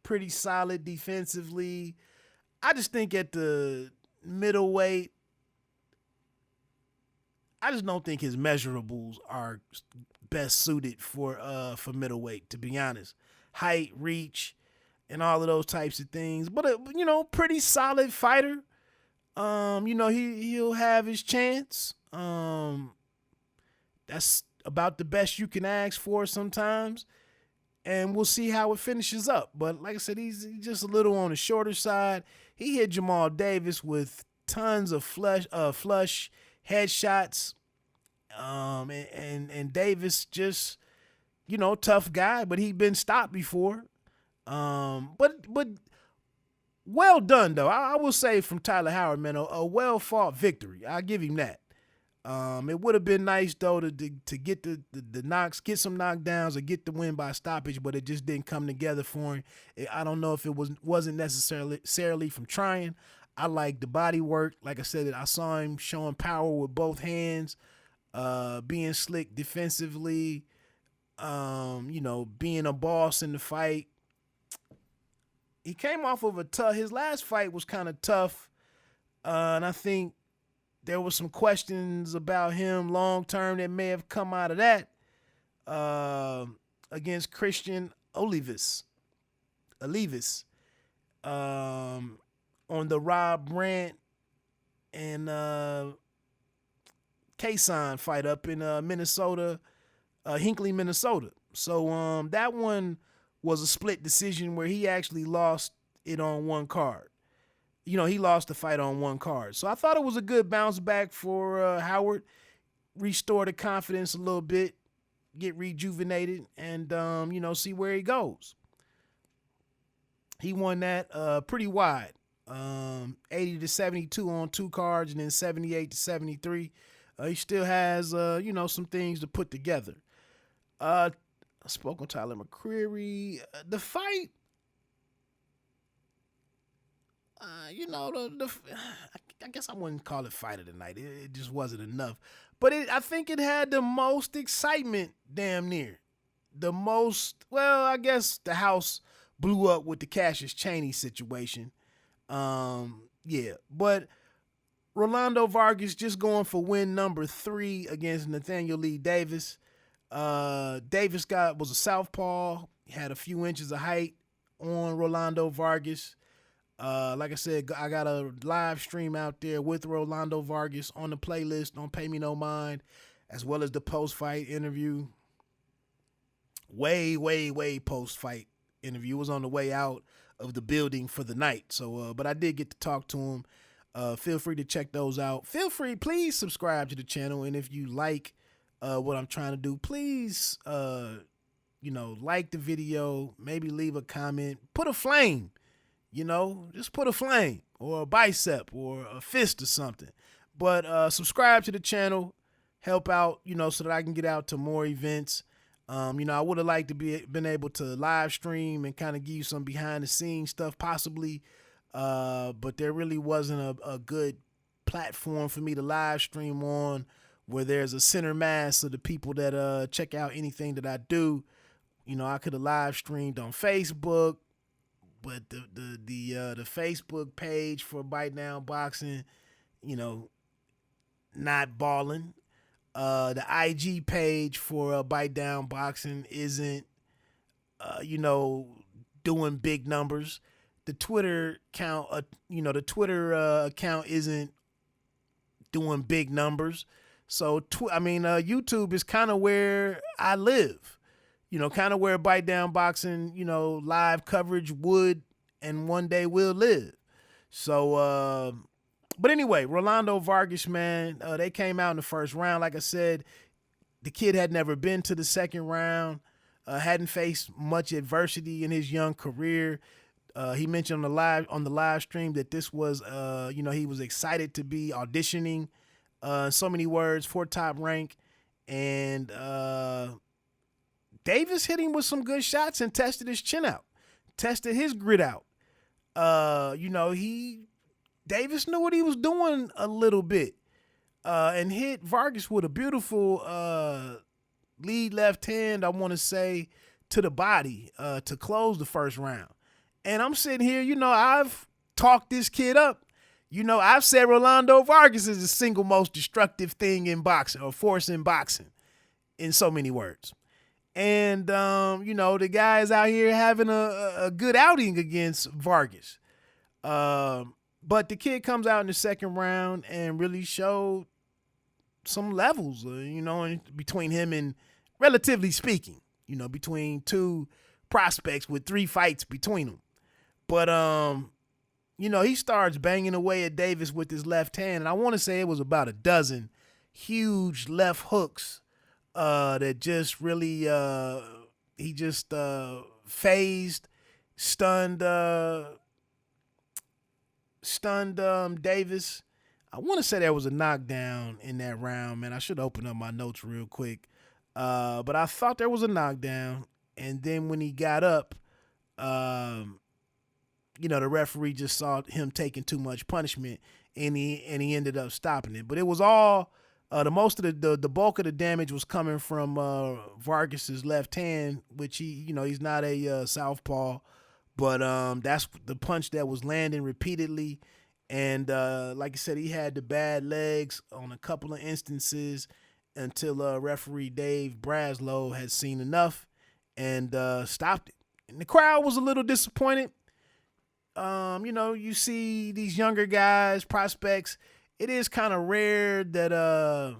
Pretty solid defensively. I just think at the middleweight, I just don't think his measurables are best suited for middleweight, to be honest. Height, reach, and all of those types of things. But pretty solid fighter. He'll have his chance. That's about the best you can ask for sometimes. And we'll see how it finishes up. But like I said, he's just a little on the shorter side. He hit Jamal Davis with tons of flush headshots. And Davis just, tough guy, but he'd been stopped before. But well done, though. I will say from Tyler Howard, man, a well-fought victory. I'll give him that. It would have been nice, though, to get the knocks, get some knockdowns or get the win by stoppage, but it just didn't come together for him. I don't know if it wasn't necessarily from trying. I like the body work. Like I said, I saw him showing power with both hands, being slick defensively, being a boss in the fight. He came off of his last fight was kind of tough, and I think there was some questions about him long-term that may have come out of that against Christian Olivis on the Rob Brandt and Kason fight up in Minnesota, Hinckley, Minnesota. So that one was a split decision where he actually lost it on one card. He lost the fight on one card. So I thought it was a good bounce back for Howard, restore the confidence a little bit, get rejuvenated, and, see where he goes. He won that pretty wide, 80-72 on 2 cards and then 78-73. He still has, some things to put together. I spoke on Tyler McCreary. The fight, I guess I wouldn't call it fight of the night. It just wasn't enough. But I think it had the most excitement, damn near. I guess the house blew up with the Cassius Chaney situation. But Rolando Vargas just going for win number 3 against Nathaniel Lee Davis. Davis was a southpaw, had a few inches of height on Rolando Vargas. Like I said, I got a live stream out there with Rolando Vargas on the playlist on Pay Me No Mind, as well as the post-fight interview. Way post-fight interview. It was on the way out of the building for the night. So, but I did get to talk to him. Feel free to check those out. Please subscribe to the channel. And if you like what I'm trying to do, please, like the video, maybe leave a comment, put a flame, just put a flame or a bicep or a fist or something. But subscribe to the channel, help out, so that I can get out to more events. I would have liked to been able to live stream and kind of give you some behind the scenes stuff possibly. But there really wasn't a good platform for me to live stream on where there's a center mass of the people that check out anything that I do. I could have live streamed on Facebook, but the Facebook page for Bite Down Boxing, not balling. The IG page for Bite Down Boxing isn't, doing big numbers. The Twitter account, account isn't doing big numbers. So, YouTube is kind of where I live, kind of where Bite Down Boxing, live coverage would and one day will live. So, but anyway, Rolando Vargas, man, they came out in the first round. Like I said, the kid had never been to the second round, hadn't faced much adversity in his young career. He mentioned on the live stream that this was, he was excited to be auditioning, so many words for Top Rank. And Davis hit him with some good shots and tested his chin out, tested his grit out. Davis knew what he was doing a little bit, and hit Vargas with a beautiful lead left hand, I want to say, to the body to close the first round. And I'm sitting here, I've talked this kid up. You know, I've said Rolando Vargas is the single most destructive thing in boxing, or force in boxing, in so many words. And, you know, the guy is out here having a good outing against Vargas. But the kid comes out in the second round and really showed some levels, you know, between him and, relatively speaking, you know, between two prospects with 3 fights between them. But, you know, he starts banging away at Davis with his left hand. And I want to say it was about a dozen huge left hooks that just really, he just phased, stunned Davis. I want to say there was a knockdown in that round, man. I should open up my notes real quick. But I thought there was a knockdown. And then when he got up, you know, the referee just saw him taking too much punishment, and he ended up stopping it. But it was all the bulk of the damage was coming from Vargas's left hand, which he's not a southpaw, but that's the punch that was landing repeatedly. And like I said, he had the bad legs on a couple of instances until referee Dave Braslow had seen enough and stopped it. And the crowd was a little disappointed. You know, you see these younger guys, prospects. It is kind of rare that a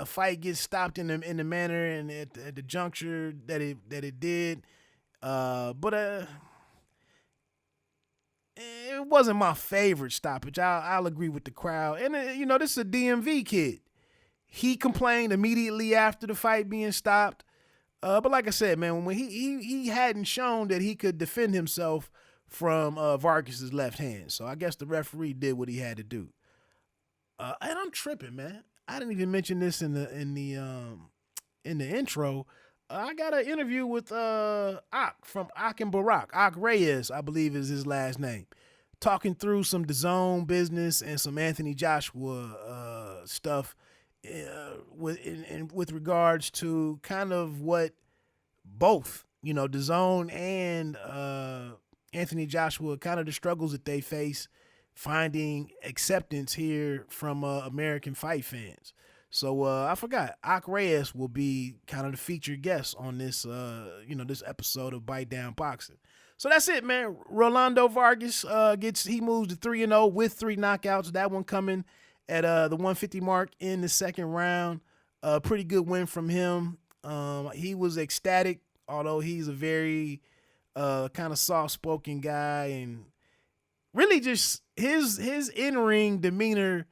fight gets stopped in the manner and at the juncture that it did. But it wasn't my favorite stoppage. I'll agree with the crowd. And you know, this is a DMV kid. He complained immediately after the fight being stopped. But like I said, man, when he hadn't shown that he could defend himself from Vargas's left hand. So I guess the referee did what he had to do. And I'm tripping, man. I didn't even mention this in the intro. I got an interview with Ak from Akin Barak. Ak Reyes, I believe is his last name. Talking through some DAZN business and some Anthony Joshua stuff with regards to kind of what both, you know, DAZN and Anthony Joshua, kind of the struggles that they face finding acceptance here from American fight fans. So I forgot, Ak Reyes will be kind of the featured guest on this, this episode of Bite Down Boxing. So that's it, man. Rolando Vargas he moves to 3-0 with 3 knockouts. That one coming at the 150 mark in the second round. Pretty good win from him. He was ecstatic, although he's a very kind of soft-spoken guy, and really just his in-ring demeanor,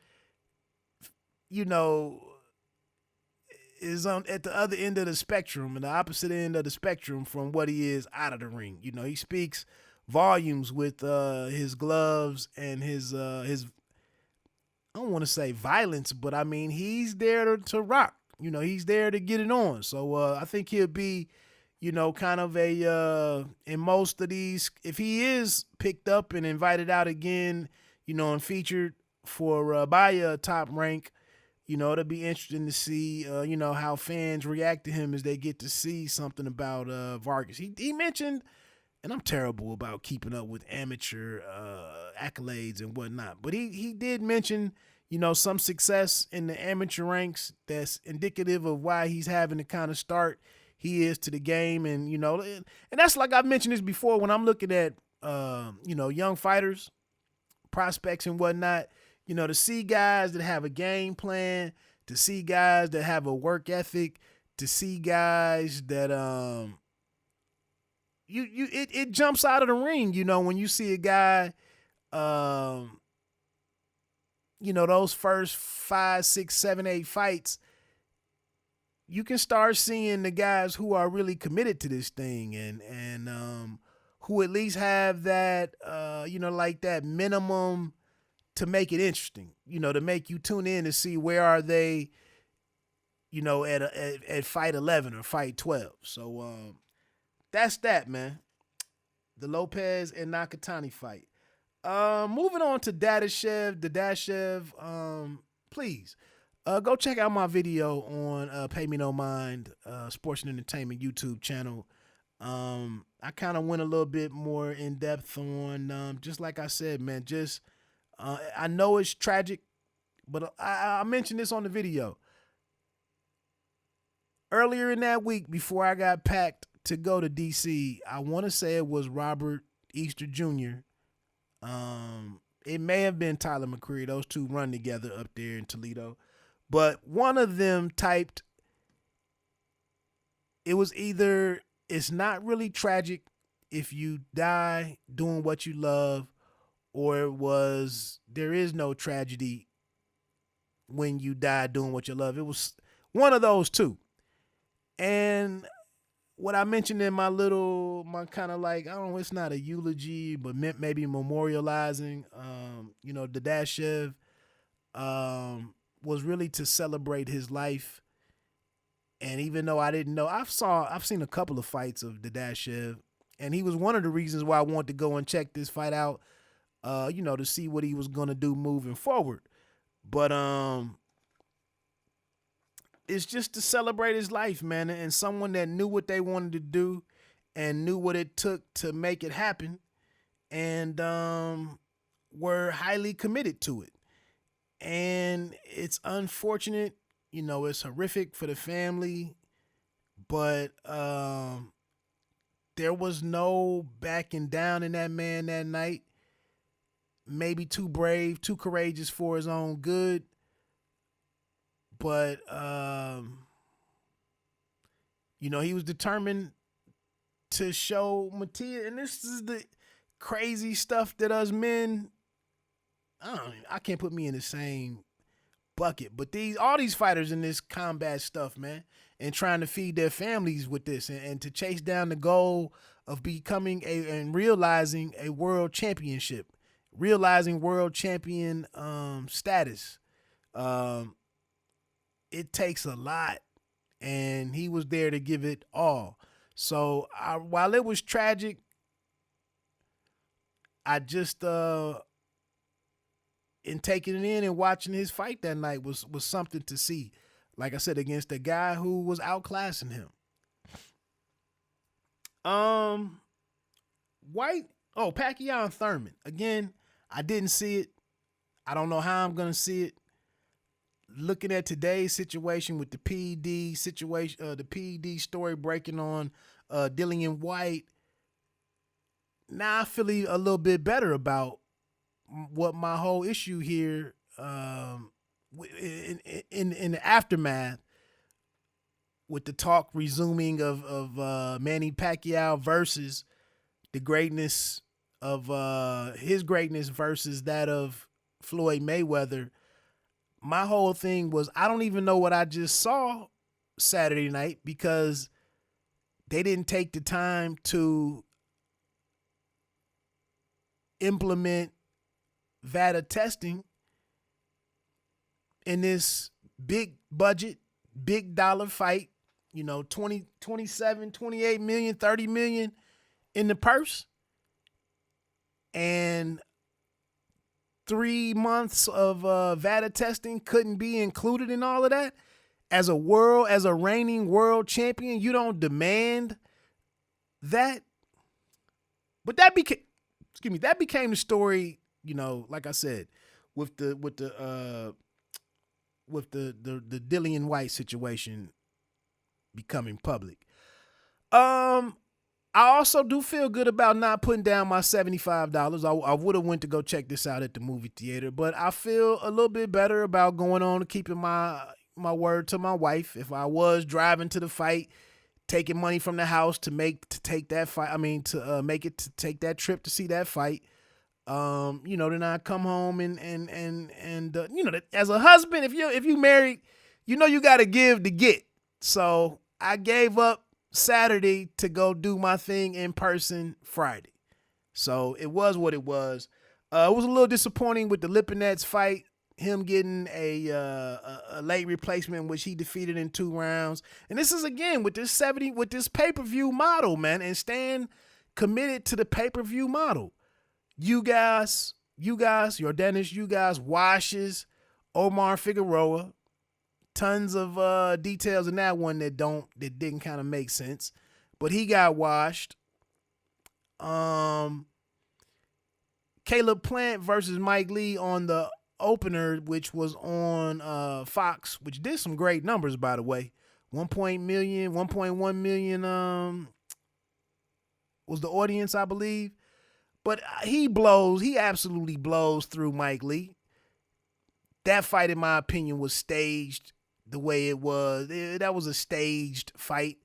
you know, is at the other end of the spectrum and the opposite end of the spectrum from what he is out of the ring. You know, he speaks volumes with his gloves and his I don't want to say violence, but I mean, he's there to rock. You know, he's there to get it on. So I think he'll be, you know, kind of in most of these, if he is picked up and invited out again, you know, and featured by a Top Rank, you know, it'll be interesting to see, you know, how fans react to him as they get to see something about Vargas. He mentioned, and I'm terrible about keeping up with amateur accolades and whatnot, but he did mention, you know, some success in the amateur ranks that's indicative of why he's having the kind of start he is to the game. And, you know, and that's, like I've mentioned this before, when I'm looking at, you know, young fighters, prospects and whatnot, you know, to see guys that have a game plan, to see guys that have a work ethic, to see guys that it jumps out of the ring, you know, when you see a guy, you know, those first 5, 6, 7, 8 fights, you can start seeing the guys who are really committed to this thing and who at least have that, you know, like that minimum to make it interesting, you know, to make you tune in to see where are they, you know, at fight 11 or fight 12. So that's that, man. The Lopez and Nakatani fight. Moving on to Dadashev, please go check out my video on Pay Me No Mind, Sports and Entertainment YouTube channel. I kind of went a little bit more in depth on, just like I said, man, just I know it's tragic, but I mentioned this on the video. Earlier in that week, before I got packed to go to D.C., I want to say it was Robert Easter Jr. It may have been Tyler McCreary. Those two run together up there in Toledo. But one of them typed, it was either, it's not really tragic if you die doing what you love, or it was, there is no tragedy when you die doing what you love. It was one of those two. And what I mentioned in my kind of like, I don't know, it's not a eulogy, but maybe memorializing, Dadashev, was really to celebrate his life. And even though I didn't know, I've seen a couple of fights of Dadashev, and he was one of the reasons why I wanted to go and check this fight out, to see what he was going to do moving forward. But, it's just to celebrate his life, man, and someone that knew what they wanted to do and knew what it took to make it happen, and were highly committed to it. And it's unfortunate, it's horrific for the family, but there was no backing down in that man that night. Maybe too brave, too courageous for his own good. But, he was determined to show Matias, and this is the crazy stuff that us men, I can't put me in the same bucket, but all these fighters in this combat stuff, man, and trying to feed their families with this, and to chase down the goal of becoming and realizing a world championship, realizing world champion status. It takes a lot, and he was there to give it all. So while it was tragic, I just in taking it in and watching his fight that night was something to see. Like I said, against a guy who was outclassing him. Whyte, Pacquiao and Thurman. Again, I didn't see it. I don't know how I'm gonna see it. Looking at today's situation with the PED situation, the PED story breaking on Dillian Whyte, now I feel a little bit better about what my whole issue here in the aftermath with the talk resuming of Manny Pacquiao versus the greatness of his greatness versus that of Floyd Mayweather. My whole thing was, I don't even know what I just saw Saturday night, because they didn't take the time to implement VADA testing in this big budget, big dollar fight, 20, 27, 28 million, 30 million in the purse. And 3 months of VADA testing couldn't be included in all of that. As a reigning world champion, you don't demand that. But that became the story, like I said, with the Dillian Whyte situation becoming public. I also do feel good about not putting down my $75. I would have went to go check this out at the movie theater, but I feel a little bit better about going on and keeping my word to my wife. If I was driving to the fight, taking money from the house to take that trip to see that fight, then I come home and as a husband, if you married, you got to give to get. So I gave up Saturday to go do my thing in person Friday. So it was what it was. It was a little disappointing with the Lipinets fight, him getting a late replacement, which he defeated in 2 rounds. And this is, again, with this pay-per-view model, man, and staying committed to the pay-per-view model. You guys, Yordenis, you guys washes Omar Figueroa. Tons of details in that one that didn't kind of make sense, but he got washed. Caleb Plant versus Mike Lee on the opener, which was on Fox, which did some great numbers, by the way. 1.1 million was the audience, I believe. But he absolutely blows through Mike Lee. That fight, in my opinion, was staged the way it was. That was a staged fight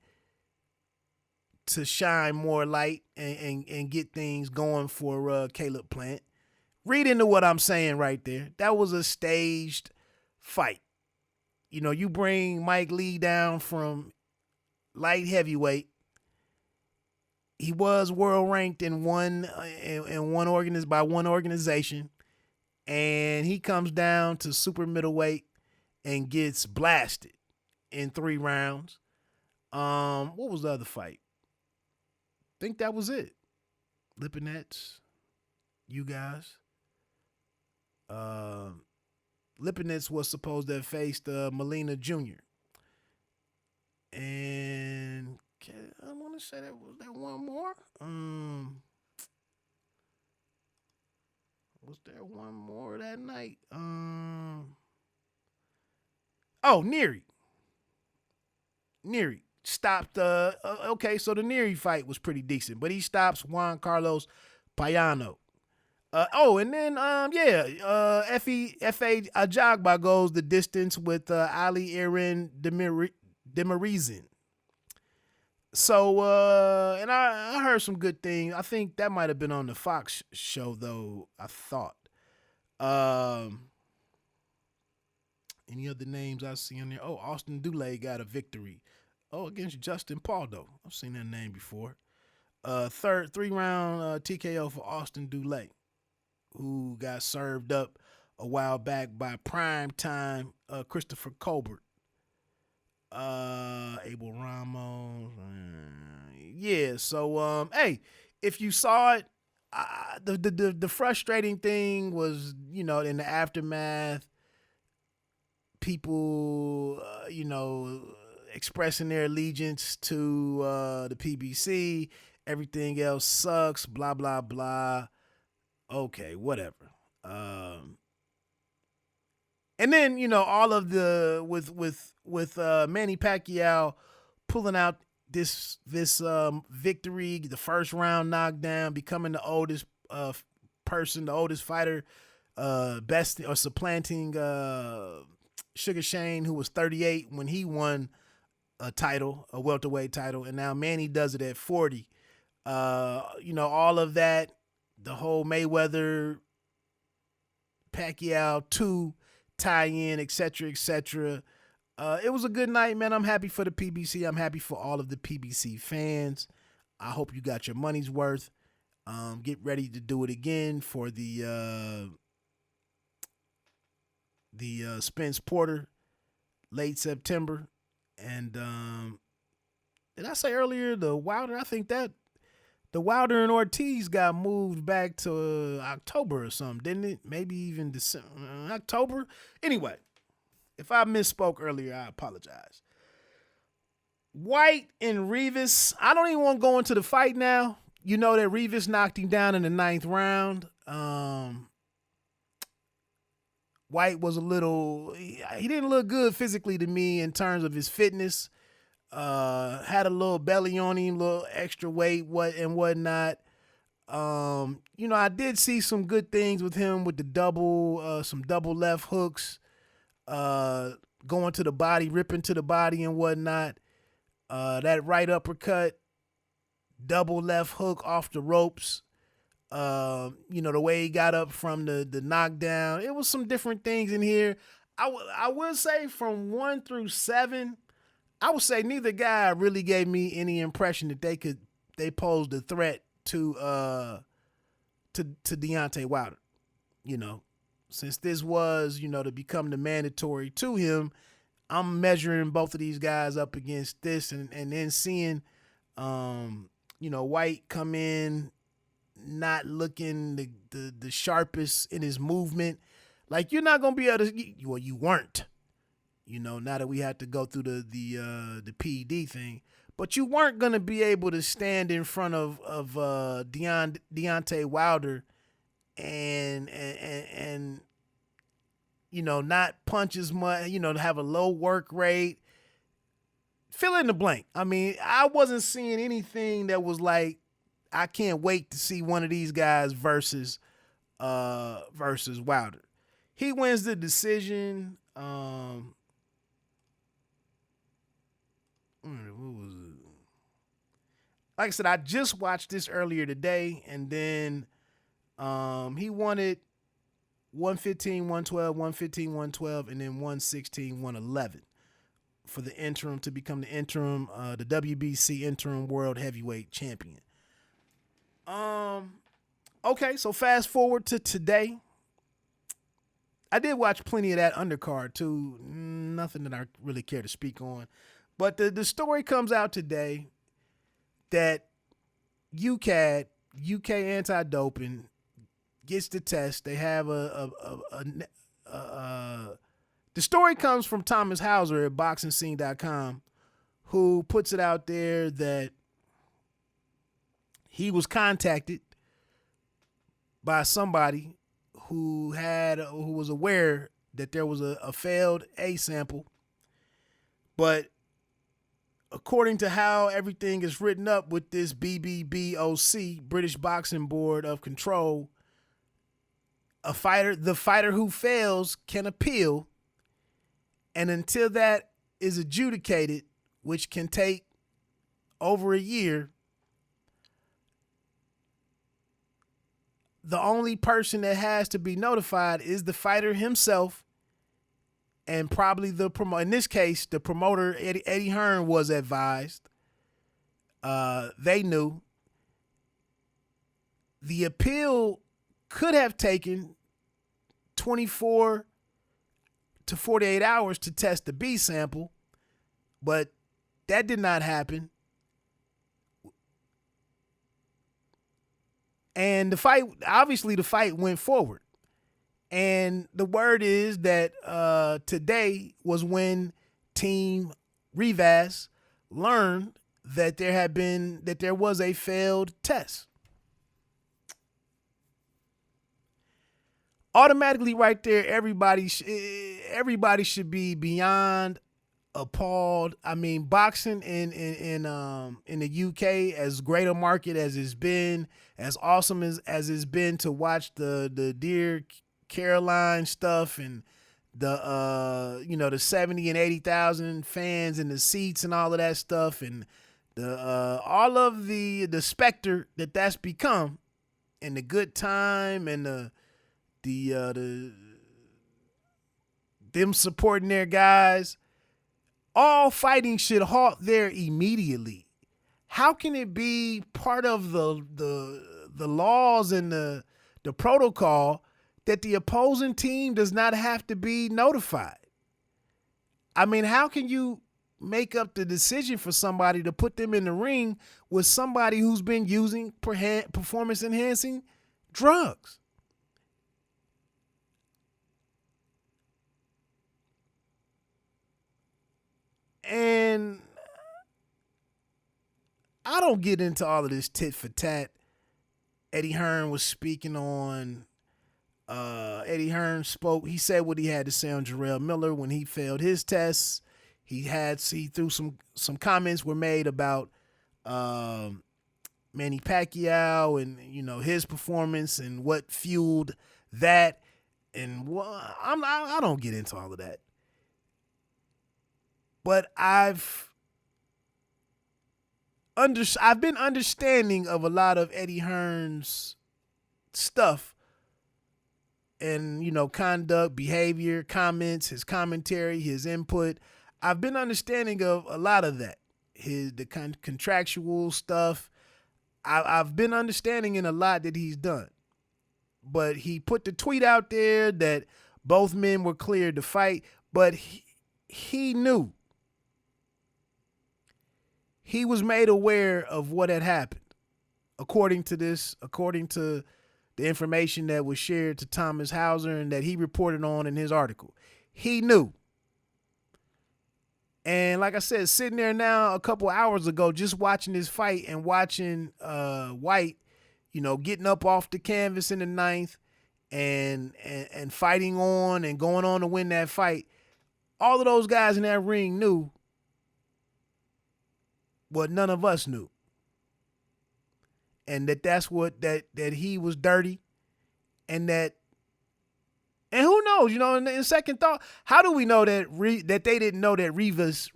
to shine more light and get things going for Caleb Plant. Read into what I'm saying right there. That was a staged fight. You know, you bring Mike Lee down from light heavyweight. He was world ranked in one organization, and he comes down to super middleweight and gets blasted in 3 rounds. What was the other fight? I think that was it. Lipinets, you guys. Lipinets was supposed to have faced Molina Jr. And I want to say that was there one more. Was there one more that night? Neary stopped. Okay, so the Neary fight was pretty decent, but he stops Juan Carlos Payano. And then F.A. Ajagba goes the distance with Ali Aaron Demirizin. So, and I heard some good things. I think that might have been on the Fox show, though, I thought. Any other names I see on there? Oh, Austin Dulé got a victory. Oh, against Justin Paldo. I've seen that name before. 3-round TKO for Austin Dulé, who got served up a while back by primetime Christopher Colbert. Abel Ramos. So, hey, if you saw it, the frustrating thing was, you know, in the aftermath, people, expressing their allegiance to the PBC. Everything else sucks, blah, blah, blah. Okay, whatever. And then, you know, all of the with Manny Pacquiao pulling out this victory, the first round knockdown, becoming the oldest person, the oldest fighter, best or supplanting Sugar Shane, who was 38 when he won a welterweight title, and now Manny does it at 40. All of that, the whole Mayweather Pacquiao 2 tie-in, etc., etc. It was a good night, man. I'm happy for the PBC. I'm happy for all of the PBC fans. I hope you got your money's worth. Get ready to do it again for the Spence Porter late September. And did I say earlier the Wilder? I think that the Wilder and Ortiz got moved back to October or something, didn't it? Maybe even December, October. Anyway, if I misspoke earlier, I apologize. Whyte and Reyes, I don't even want to go into the fight now. You know that Reyes knocked him down in the 9th round. Whyte was he didn't look good physically to me in terms of his fitness. Had a little belly on him, a little extra weight, and whatnot. I did see some good things with him with the some double left hooks, going to the body, ripping to the body and whatnot. That right uppercut, double left hook off the ropes. The way he got up from the knockdown. It was some different things in here. I would say from 1 through 7, I would say neither guy really gave me any impression that they posed a threat to Deontay Wilder. Since this was, to become the mandatory to him, I'm measuring both of these guys up against this and then seeing, Whyte come in not looking the sharpest in his movement. Like, you're not going to be able to, well, you weren't. Now that we had to go through the PED thing, but you weren't going to be able to stand in front of Deontay Wilder and not punch as much, to have a low work rate. Fill in the blank. I mean, I wasn't seeing anything that was like, I can't wait to see one of these guys versus Wilder. He wins the decision. What was it? Like I said, I just watched this earlier today, and then he won it 115, 112, 115, 112, and then 116, 111 for the interim to become the WBC interim world heavyweight champion. Okay, so fast forward to today. I did watch plenty of that undercard too. Nothing that I really care to speak on. But the story comes out today that UCAD, UK Anti-Doping, gets the test. They have the story comes from Thomas Hauser at BoxingScene.com, who puts it out there that he was contacted by somebody who was aware that there was a failed A sample, but according to how everything is written up with this BBBOC, British Boxing Board of Control, the fighter who fails can appeal, and until that is adjudicated, which can take over a year, the only person that has to be notified is the fighter himself, and probably in this case, the promoter, Eddie Hearn, was advised. They knew. The appeal could have taken 24 to 48 hours to test the B sample, but that did not happen. And the fight went forward. And the word is that today was when Team Reyes learned that there was a failed test. Automatically, right there, everybody should be beyond appalled. I mean, boxing in the UK, as great a market as it's been, as awesome as it's been to watch the Dear Caroline stuff and the 70 and 80,000 fans in the seats and all of that stuff, and all of the specter that's become, and the good time and them supporting their guys. All fighting should halt there immediately. How can it be part of the laws and the protocol that the opposing team does not have to be notified? I mean, how can you make up the decision for somebody to put them in the ring with somebody who's been using performance-enhancing drugs? And I don't get into all of this tit for tat. Eddie Hearn was speaking on. Eddie Hearn spoke. He said what he had to say on Jarrell Miller when he failed his tests. He threw some comments were made about Manny Pacquiao and his performance and what fueled that. And I don't get into all of that. But I've been understanding of a lot of Eddie Hearn's stuff and, conduct, behavior, comments, his commentary, his input. I've been understanding of a lot of that, the contractual stuff. I've been understanding in a lot that he's done. But he put the tweet out there that both men were cleared to fight, but he knew. He was made aware of what had happened, according to the information that was shared to Thomas Hauser and that he reported on in his article. He knew. And like I said, sitting there now a couple hours ago, just watching this fight and watching Whyte, getting up off the canvas in the ninth and fighting on and going on to win that fight, all of those guys in that ring knew what none of us knew. And that's what that he was dirty, and who knows, in second thought, how do we know that that they didn't know that Rivas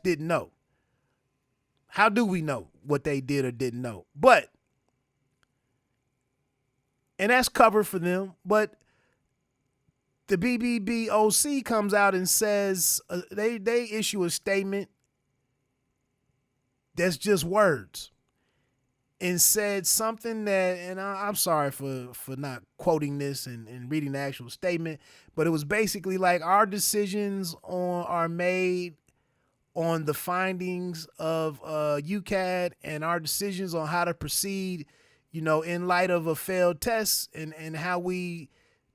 didn't know? How do we know what they did or didn't know? And that's covered for them. But the BBB OC comes out and says they issue a statement that's just words, and said something that, and I'm sorry for not quoting this and reading the actual statement, but it was basically like, our decisions are made on the findings of UCAD, and our decisions on how to proceed, in light of a failed test, and how we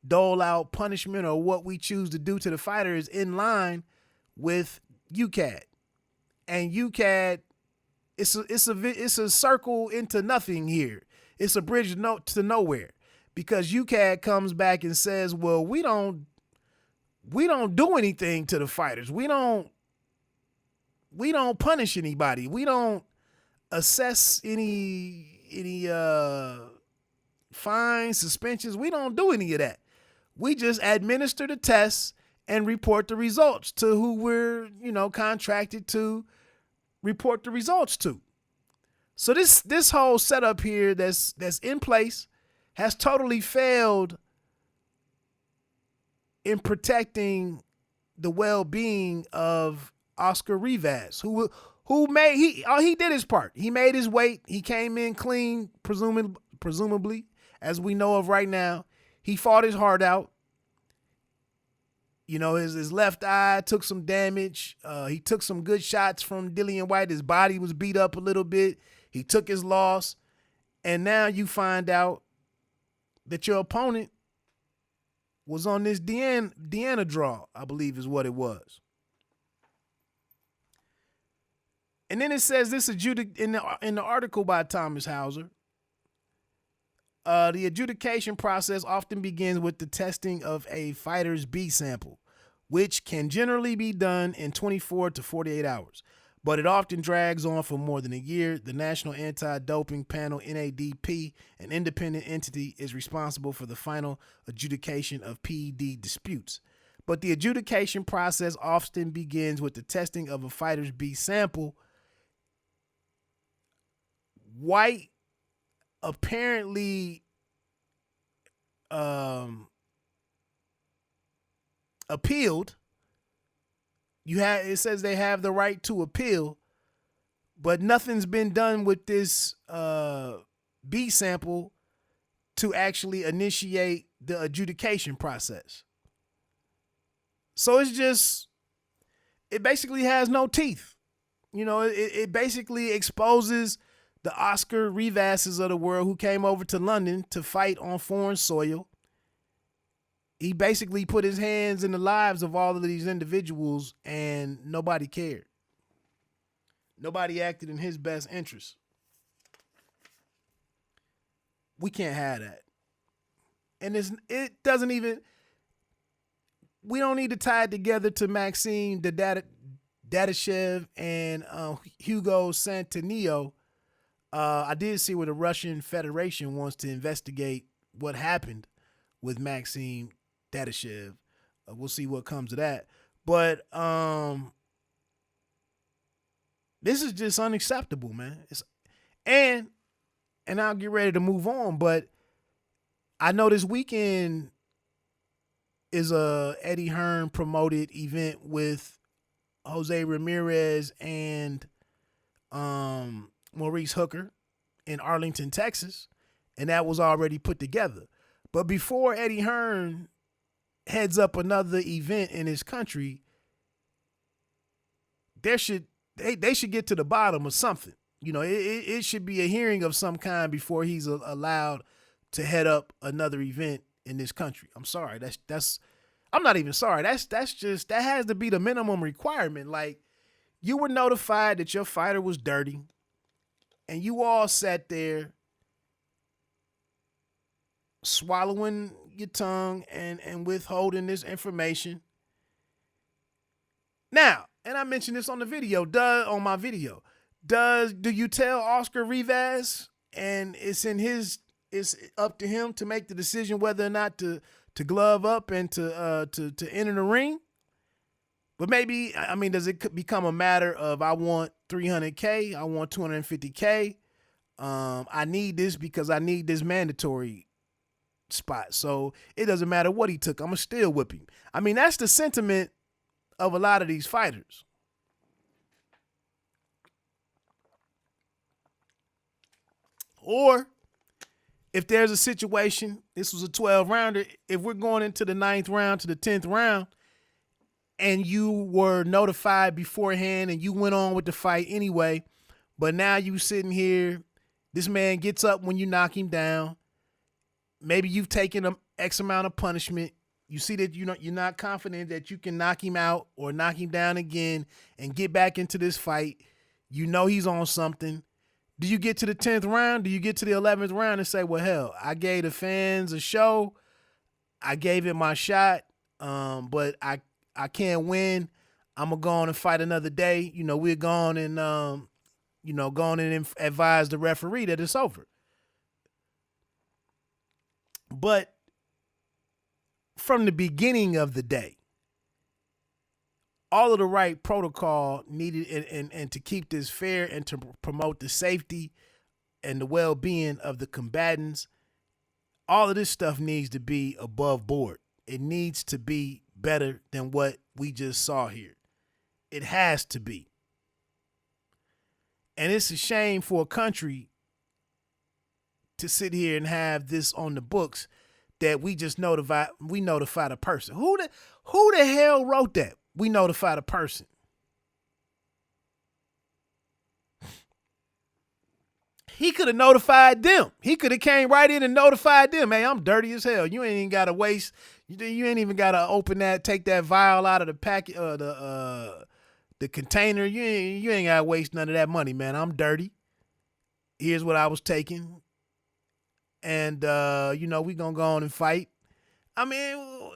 dole out punishment or what we choose to do to the fighter is in line with UCAD. And UCAD, it's a circle into nothing here. It's a bridge to nowhere, because UCAD comes back and says, well, we don't do anything to the fighters. We don't punish anybody. We don't assess any fines, suspensions. We don't do any of that. We just administer the tests and report the results to who we're, contracted to report the results to. So this whole setup here that's in place has totally failed in protecting the well-being of Oscar Rivas, who he did his part. He made his weight. He came in clean, presumably, as we know of right now. He fought his heart out. His left eye took some damage. He took some good shots from Dillian Whyte. His body was beat up a little bit. He took his loss. And now you find out that your opponent was on this Deanna draw, I believe is what it was. And then it says this in the article by Thomas Hauser. The adjudication process often begins with the testing of a fighter's B sample, which can generally be done in 24 to 48 hours, but it often drags on for more than a year. The National Anti-Doping Panel, NADP, an independent entity, is responsible for the final adjudication of PED disputes. But the adjudication process often begins with the testing of a fighter's B sample. Whyte apparently appealed. It says they have the right to appeal, but nothing's been done with this B sample to actually initiate the adjudication process. So it basically has no teeth. It basically exposes the Oscar Rivases of the world who came over to London to fight on foreign soil. He basically put his hands in the lives of all of these individuals, and nobody cared. Nobody acted in his best interest. We can't have that. And it doesn't even, we don't need to tie it together to Maxim Dadashev and Hugo Santanillo. I did see where the Russian Federation wants to investigate what happened with Maxim Dadashev. We'll see what comes of that. But this is just unacceptable, man. And I'll get ready to move on, but I know this weekend is a Eddie Hearn promoted event with Jose Ramirez and Maurice Hooker in Arlington, Texas, and that was already put together. But before Eddie Hearn heads up another event in his country, they should get to the bottom of something. It should be a hearing of some kind before he's allowed to head up another event in this country. I'm sorry. I'm not even sorry. That has to be the minimum requirement. Like, you were notified that your fighter was dirty, and you all sat there swallowing your tongue and withholding this information. Now, and I mentioned this on the video, on my video. Do you tell Oscar Reyes, and it's up to him to make the decision whether or not to glove up and to enter the ring? But maybe, I mean, does it become a matter of I want $300K, I want $250K, I need this because I need this mandatory spot. So it doesn't matter what he took, I'm gonna still whip him. I mean, that's the sentiment of a lot of these fighters. Or if there's a situation, this was a 12-rounder, if we're going into the 9th round to the 10th round, and you were notified beforehand and you went on with the fight anyway, but now you sitting here, this man gets up when you knock him down. Maybe you've taken an X amount of punishment. You see that you're not confident that you can knock him out or knock him down again and get back into this fight. You know he's on something. Do you get to the 10th round? Do you get to the 11th round and say, well, hell, I gave the fans a show. I gave it my shot, but I can't win. I'm going to go on and fight another day. You know, we're going and, go on and advise the referee that it's over. But from the beginning of the day, all of the right protocol needed and to keep this fair and to promote the safety and the well-being of the combatants, all of this stuff needs to be above board. It needs to be better than what we just saw here. It has to be. And it's a shame for a country to sit here and have this on the books that we just notified a person. Who the hell wrote that? We notified a person. He could have notified them. He could have came right in and notified them. Hey, I'm dirty as hell. You ain't even got to waste. You ain't even got to open that, take that vial out of the packet, the container. You ain't got to waste none of that money, man. I'm dirty. Here's what I was taking. And, we going to go on and fight. I mean,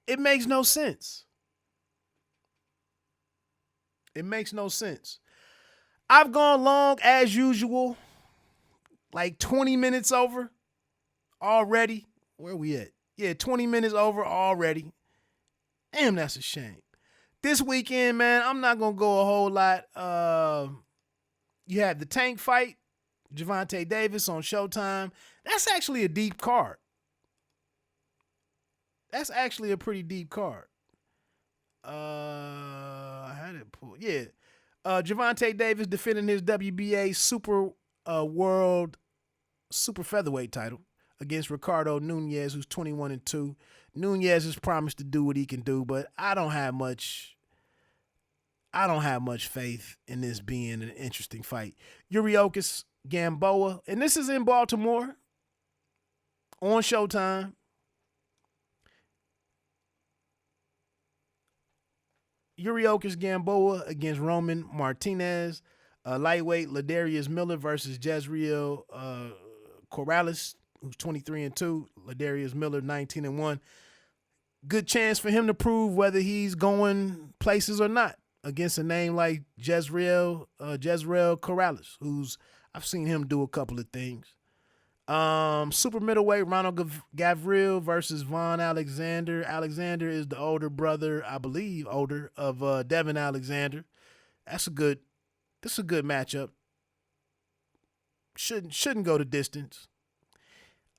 it makes no sense. It makes no sense. I've gone long as usual, like 20 minutes over already. Where we at? Yeah, 20 minutes over already. Damn, that's a shame. This weekend, man, I'm not going to go a whole lot. You have the Tank fight, Gervonta Davis on Showtime. That's actually a deep card. That's actually a pretty deep card. I had it pulled. Yeah. Gervonta Davis defending his WBA Super World Super Featherweight title against Ricardo Nunez, who's 21-2. Nunez has promised to do what he can do, but I don't have much faith in this being an interesting fight. Yuriorkis Gamboa, and this is in Baltimore on Showtime. Yuriorkis Gamboa against Roman Martinez. Lightweight Ladarius Miller versus Jezreel Corrales, who's 23-2. Ladarius Miller 19-1. Good chance for him to prove whether he's going places or not against a name like Jezreel Corrales, who's I've seen him do a couple of things. Super middleweight Ronald Gavril versus Von Alexander. Alexander is the older brother, I believe, of Devin Alexander. This is a good matchup. Shouldn't go the distance.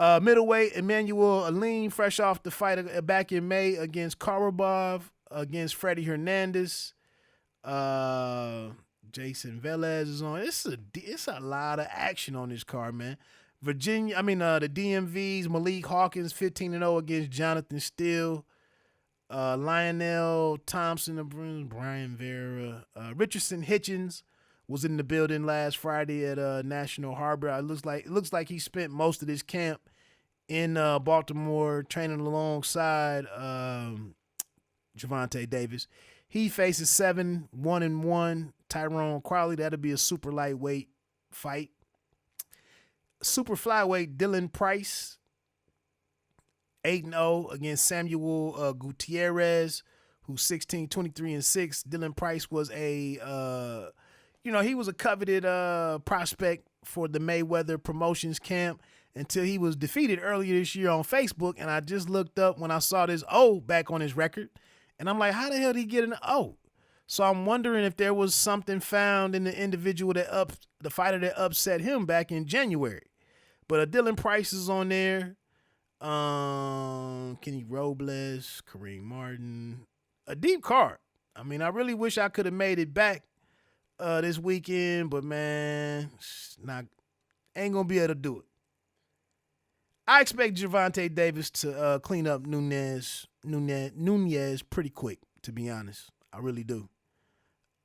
Middleweight Emmanuel Aline, fresh off the fight back in May against Karabov, against Freddie Hernandez. Jason Velez is on. It's a lot of action on this card, man. The DMV's Malik Hawkins 15-0 against Jonathan Steele. Lionel Thompson, Brian Vera. Richardson Hitchens was in the building last Friday at National Harbor. It looks like he spent most of his camp in Baltimore training alongside Gervonta Davis. He faces 7-1-1 Tyrone Crowley. That'll be a super lightweight fight. Super flyweight Dylan Price, 8-0 against Samuel Gutierrez, who's 16, 23-6. Dylan Price was a, he was a coveted prospect for the Mayweather Promotions camp until he was defeated earlier this year on Facebook. And I just looked up when I saw this O back on his record. And I'm like, how the hell did he get an O? So I'm wondering if there was something found in the individual the fighter that upset him back in January. But Dylan Price is on there. Kenny Robles, Kareem Martin. A deep card. I mean, I really wish I could have made it back this weekend, but man, ain't gonna be able to do it. I expect Gervonta Davis to clean up Nunez pretty quick, to be honest. I really do.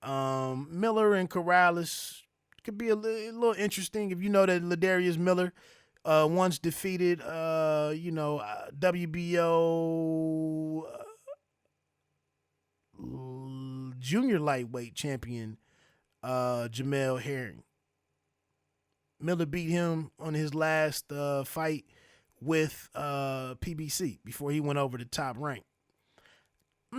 Miller and Corrales could be a little interesting if you know that Ladarius Miller once defeated, WBO junior lightweight champion Jamel Herring. Miller beat him on his last fight with PBC before he went over to Top Rank.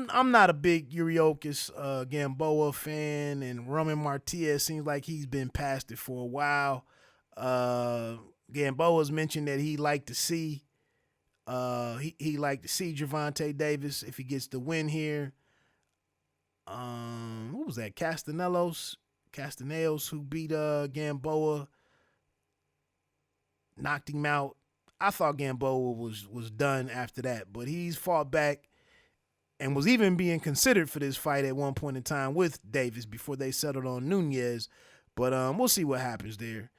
I'm not a big Yuriokis Gamboa fan, and Roman Martiez seems like he's been past it for a while. Gamboa's mentioned that he liked to see Gervonta Davis if he gets the win here. What was that? Castanelos, who beat Gamboa, knocked him out. I thought Gamboa was done after that, but he's fought back and was even being considered for this fight at one point in time with Davis before they settled on Nunez. But we'll see what happens there.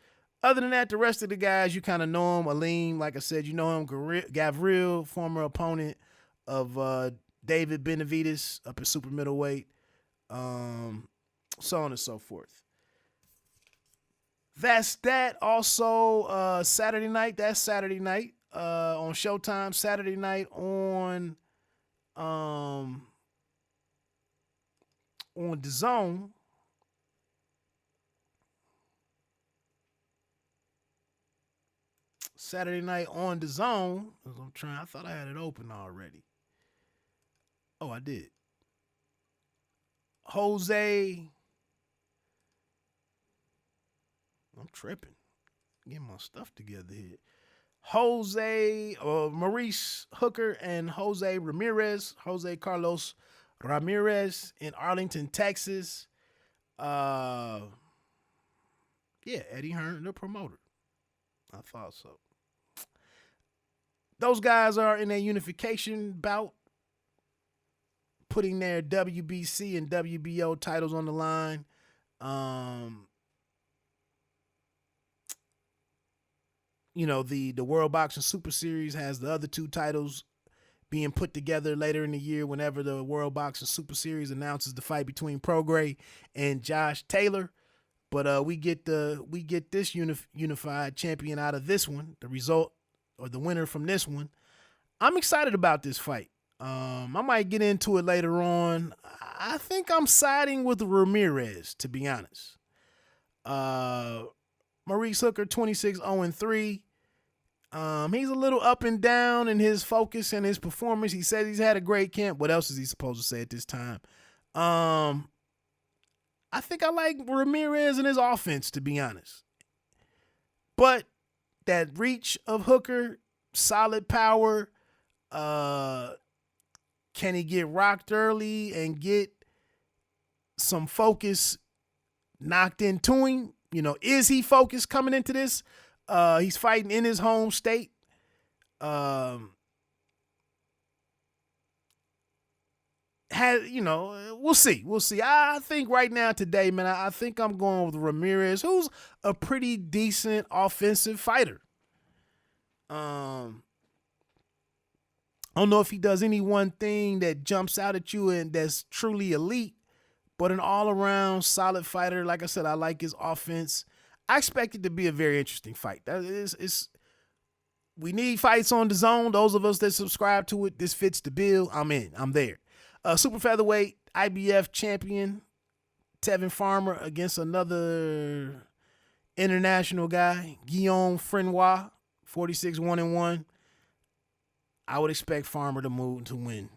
Other than that, the rest of the guys, you kind of know him. Aleem, like I said, you know him. Gavril, former opponent of David Benavidez up at super middleweight. So on and so forth. That's that. Also, Saturday night. That's Saturday night on Showtime. Saturday night on DAZN. Saturday night on DAZN. I thought I had it open already. Oh, I did. Jose. I'm tripping. Getting my stuff together here. Maurice Hooker and Jose Ramirez. Jose Carlos Ramirez in Arlington, Texas. Eddie Hearn, the promoter. I thought so. Those guys are in a unification bout, putting their WBC and WBO titles on the line. The World Boxing Super Series has the other two titles being put together later in the year whenever the World Boxing Super Series announces the fight between Prograis and Josh Taylor. But we get this unified champion out of this one, the result or the winner from this one. I'm excited about this fight. I might get into it later on. I think I'm siding with Ramirez, to be honest. Maurice Hooker, 26-0-3. He's a little up and down in his focus and his performance. He says he's had a great camp. What else is he supposed to say at this time? I think I like Ramirez and his offense, to be honest. But that reach of Hooker, solid power, can he get rocked early and get some focus knocked into him? Is he focused coming into this? He's fighting in his home state. We'll see. I think right now today, man, I think I'm going with Ramirez, who's a pretty decent offensive fighter. I don't know if he does any one thing that jumps out at you and that's truly elite, but an all-around solid fighter. Like I said, I like his offense. I expect it to be a very interesting fight. We need fights on DAZN. Those of us that subscribe to it, this fits the bill. I'm in. I'm there. Super featherweight IBF champion Tevin Farmer against another international guy, Guillaume Frenois, 46-1-1. I would expect Farmer to win.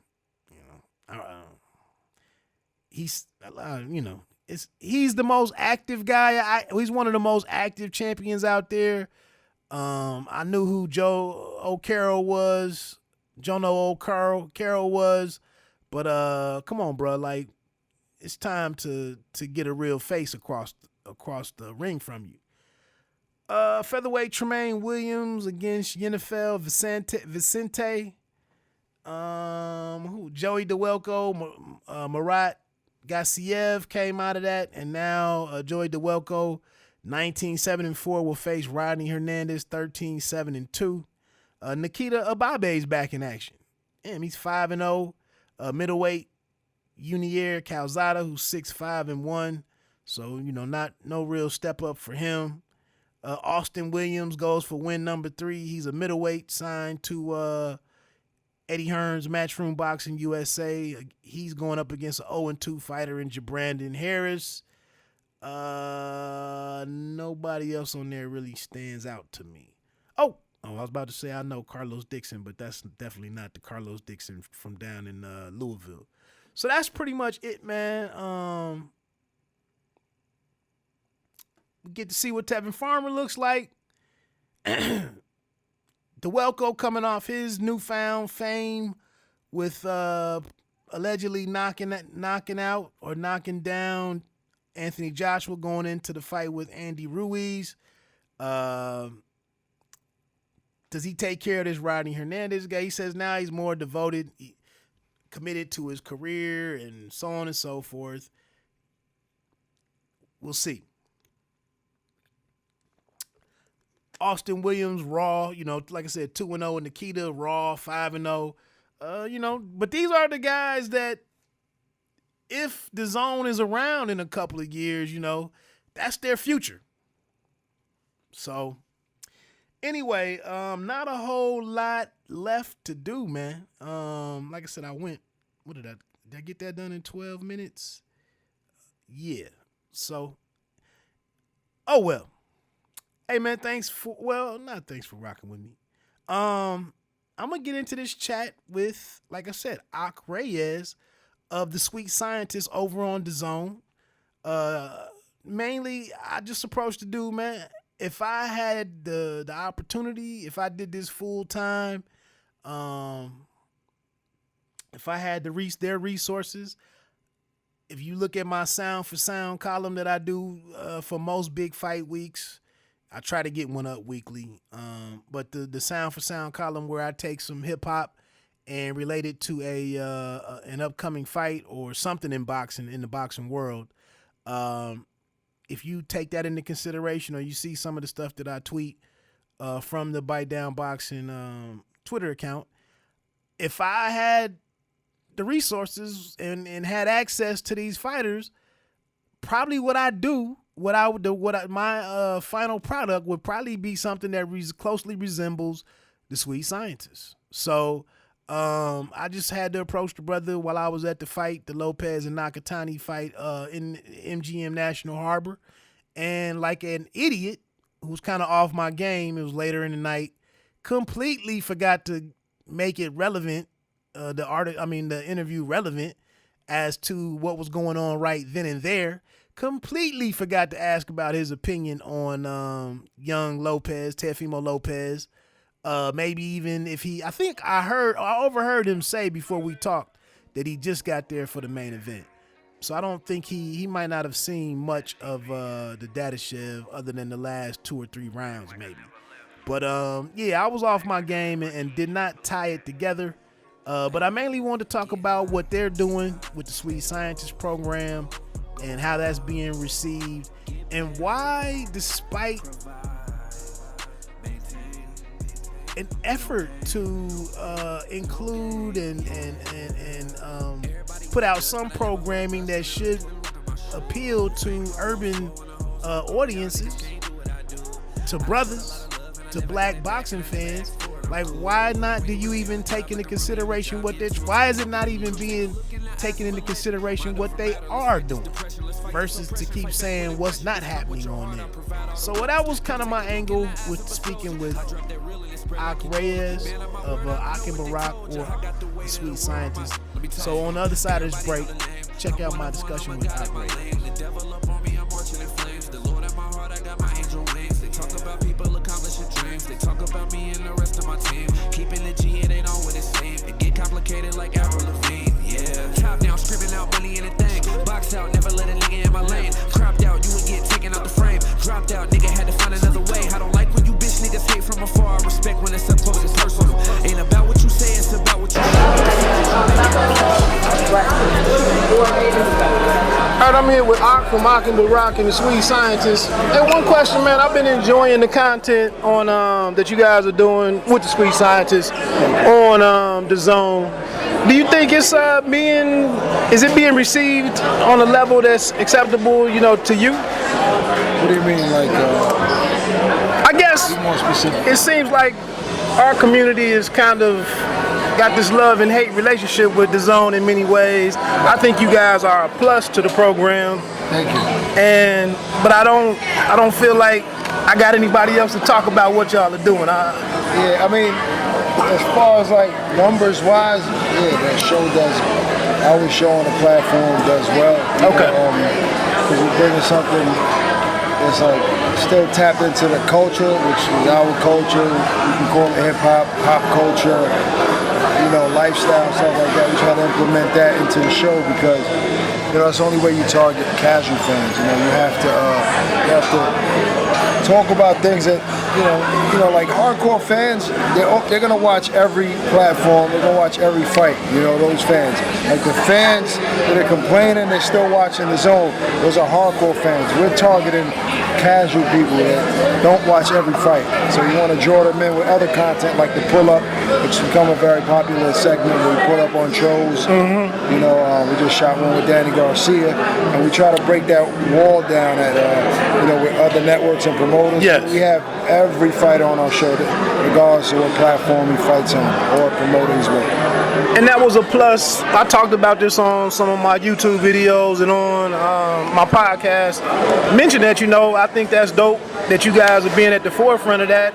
He's he's the most active guy. He's one of the most active champions out there. I knew who Jono O'Carroll was, but come on, bro, like it's time to get a real face across the ring from you. Featherweight Tremaine Williams against Yenifel Vicente. Joey DeWelko, Marat Gassiev came out of that, and now Joey DeWelko, 19-7-4, will face Rodney Hernandez, 13-7-2. Nikita Ababe's back in action. Damn, he's 5-0. Middleweight Junior Calzada, who's 6-5-1. So, no real step up for him. Austin Williams goes for win number 3. He's a middleweight signed to Eddie Hearn's Matchroom Boxing USA. He's going up against an 0-2 fighter in Jabrandon Harris. Nobody else on there really stands out to me. I was about to say I know Carlos Dixon, but that's definitely not the Carlos Dixon from down in Louisville. So that's pretty much it, man. We get to see what Tevin Farmer looks like. DeWelko coming off his newfound fame with allegedly knocking out or knocking down Anthony Joshua going into the fight with Andy Ruiz. Does he take care of this Rodney Hernandez guy? He says now he's more devoted, committed to his career and so on and so forth. We'll see. Austin Williams, Raw, like I said, 2-0, and Nikita, Raw, 5-0. But these are the guys that if the zone is around in a couple of years, that's their future. So, anyway, not a whole lot left to do, man. Like I said, did I get that done in 12 minutes? Yeah. So, oh well. Hey, man, not thanks for rocking with me. I'm going to get into this chat with, like I said, Reyes of the Sweet Scientist over on DAZN. Mainly, I just approached the dude, man. If I had the opportunity, if I did this full time, if I had their resources, if you look at my Sound for Sound column that I do for most big fight weeks, I try to get one up weekly, but the Sound for Sound column where I take some hip hop and relate it to an upcoming fight or something in the boxing world. If you take that into consideration, or you see some of the stuff that I tweet from the Bite Down Boxing Twitter account, if I had the resources and had access to these fighters, probably my final product would probably be something that closely resembles the Sweet Scientist. So I just had to approach the brother while I was at the fight, the Lopez and Nakatani fight in MGM National Harbor. And like an idiot who's kind of off my game, it was later in the night, completely forgot to make it relevant, the interview relevant as to what was going on right then and there. Completely forgot to ask about his opinion on young Lopez, Teofimo Lopez. Maybe even if I overheard him say before we talked that he just got there for the main event. So I don't think he might not have seen much of the Dadashev other than the last 2 or 3 rounds maybe. But I was off my game and did not tie it together. But I mainly wanted to talk about what they're doing with the Sweet Scientist program and how that's being received, and why, despite an effort to include and put out some programming that should appeal to urban audiences, to brothers, to black boxing fans, Like, why not do you even take into consideration what they're, why is it not even being taken into consideration what they are doing versus to keep saying what's not happening on there? So that was kind of my angle with speaking with Reyes of Akin or the Sweet Scientist. So on the other side of this break, check out my discussion with Reyes. Talk about people accomplishing dreams. They talk about me and the rest of my team. Keeping the G, it ain't always the same. It get complicated like Avril Lavigne. Yeah. Top down, screaming out money anything. Box out, never let a nigga in my lane. Cropped out, you would get taken out the frame. Dropped out, nigga had to find another way. I don't like when you bitch niggas hate from afar. I respect when it's up close, it's personal. Ain't about what you say, it's about what you Alright, I'm here with Ak from Akin and the Sweet Scientist. Hey, one question, man. I've been enjoying the content on that you guys are doing with the Sweet Scientist on the Zone. Do you think it's being received on a level that's acceptable, you know, to you? What do you mean, like? I guess be more specific. It seems like our community is kind of got this love and hate relationship with the Zone in many ways. I think you guys are a plus to the program. Thank you. But I don't feel like I got anybody else to talk about what y'all are doing. Yeah, I mean, as far as like numbers wise, yeah, that show does. Our show on the platform does well. Okay. Because we're bringing something that's like still tapped into the culture, which is our culture. You can call it hip hop, pop culture. You know, lifestyle, stuff like that. We try to implement that into the show because, you know, that's the only way you target casual fans. You know, you have to talk about things that, you know, like hardcore fans, they're gonna watch every platform. They're gonna watch every fight. You know, those fans. Like the fans that are complaining, they're still watching the Zone. Those are hardcore fans. We're targeting casual people that don't watch every fight. So you want to draw them in with other content like the pull-up, which has become a very popular segment where we pull up on shows. Mm-hmm. You know, we just shot one with Danny Garcia, and we try to break that wall down at, you know, with other networks and promoters. Yes. We have every fighter on our show, regardless of what platform he fights on or promoter he's with. And that was a plus. I talked about this on some of my YouTube videos and on my podcast. Mentioned that, you know, I think that's dope that you guys are being at the forefront of that.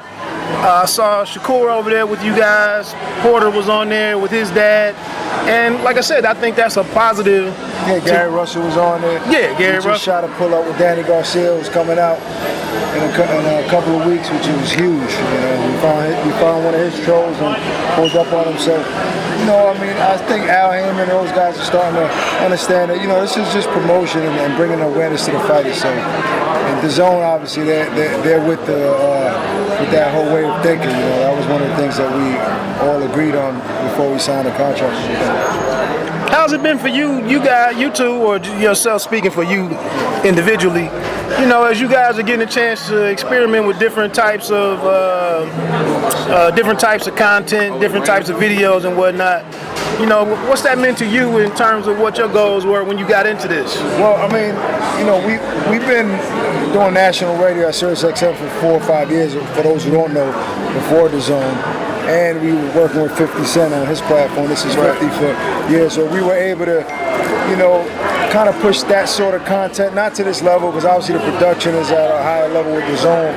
I saw Shakur over there with you guys. Porter was on there with his dad. And like I said, I think that's a positive. Yeah, Gary Russell was on there. Yeah, Gary Russell. Just shot a pull-up with Danny Garcia. It was coming out in a couple of weeks, which was huge. You know, we found one of his trolls and pulled up on him. So, you know, I mean, I think Al Heyman and those guys are starting to understand that, you know, this is just promotion and bringing awareness to the fighters. So, and the Zone, obviously, they're with that whole way of thinking. You know, that was one of the things that we all agreed on before we signed the contract with them. How's it been for you two, or yourself speaking for you individually? You know, as you guys are getting a chance to experiment with different types of content, different types of videos and whatnot. You know, what's that meant to you in terms of what your goals were when you got into this? Well, I mean, you know, we've been doing national radio at Sirius XM for 4 or 5 years. For those who don't know, before the Zone. And we were working with 50 Cent on his platform. This is 50 for years. So we were able to, you know, kind of push that sort of content, not to this level, because obviously the production is at a higher level with the Zone.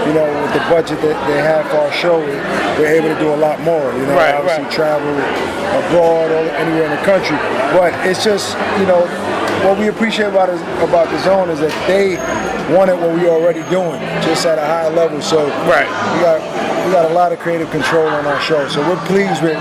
You know, with the budget that they have for our show, we're able to do a lot more. You know, obviously travel abroad or anywhere in the country. But it's just, you know, what we appreciate about the Zone is that they wanted what we already doing, just at a higher level. So we got a lot of creative control on our show. So we're pleased with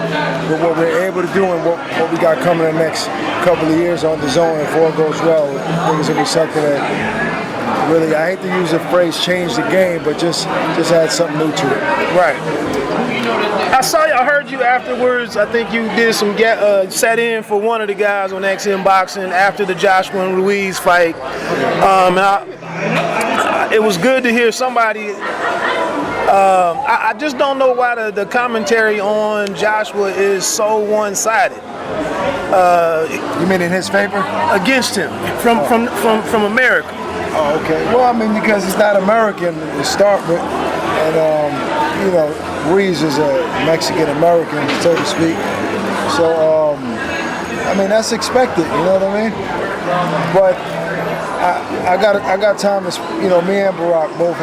what we're able to do and what we got coming in the next couple of years on the Zone. If all goes well, I think it's gonna be something that really, I hate to use the phrase change the game, but just add something new to it. Right. I heard you afterwards. I think you did some set in for one of the guys on XM Boxing after the Joshua and Ruiz fight. It was good to hear somebody. I just don't know why the commentary on Joshua is so one-sided. You mean in his favor? Against him from America. Oh, okay. Well, I mean, because he's not American to start with, and you know, Reyes is a Mexican-American, so to speak. So, I mean, that's expected, you know what I mean? But I got time to, you know, me and Barack both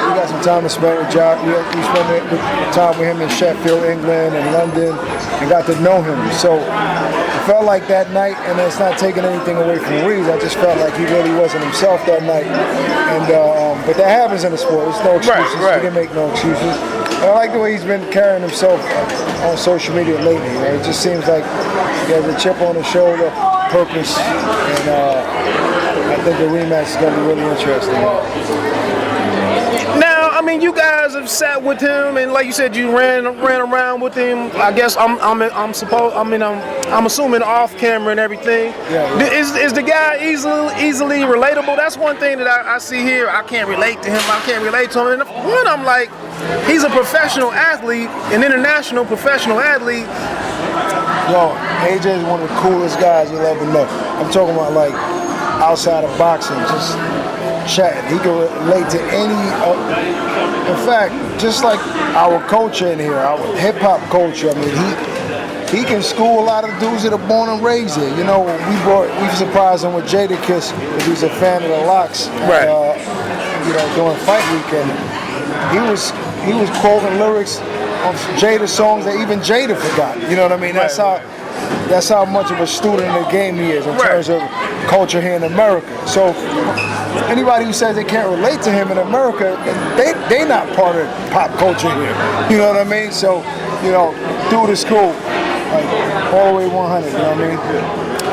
we got some time to spend with Jock. We spent time with him in Sheffield, England, and London, and got to know him. So it felt like that night, and it's not taking anything away from Reyes. I just felt like he really wasn't himself that night. And but that happens in the sport. There's no excuses. Right. He didn't make no excuses. And I like the way he's been carrying himself on social media lately. You know? It just seems like he has a chip on his shoulder, purpose, and I think the rematch is going to be really interesting. Now, I mean, you guys have sat with him, and like you said, you ran around with him. I guess I'm assuming off camera and everything. Yeah. Is the guy easily relatable? That's one thing that I see here. I can't relate to him. I can't relate to him. And one, I'm like, he's a professional athlete, an international professional athlete. Yo, AJ is one of the coolest guys you'll ever know. I'm talking about like outside of boxing, just chatting. He can relate to any. In fact, just like our culture in here, our hip hop culture. I mean, he can school a lot of dudes that are born and raised here. You know, we surprised him with Jadakiss if he's a fan of the Locks. Right. You know, during fight weekend, he was quoting lyrics of Jada songs that even Jada forgot. You know what I mean? That's how much of a student in the game he is in terms of culture here in America. So anybody who says they can't relate to him in America, they not part of pop culture here. You know what I mean? So, you know, dude is cool. Like all the way 100, you know what I mean?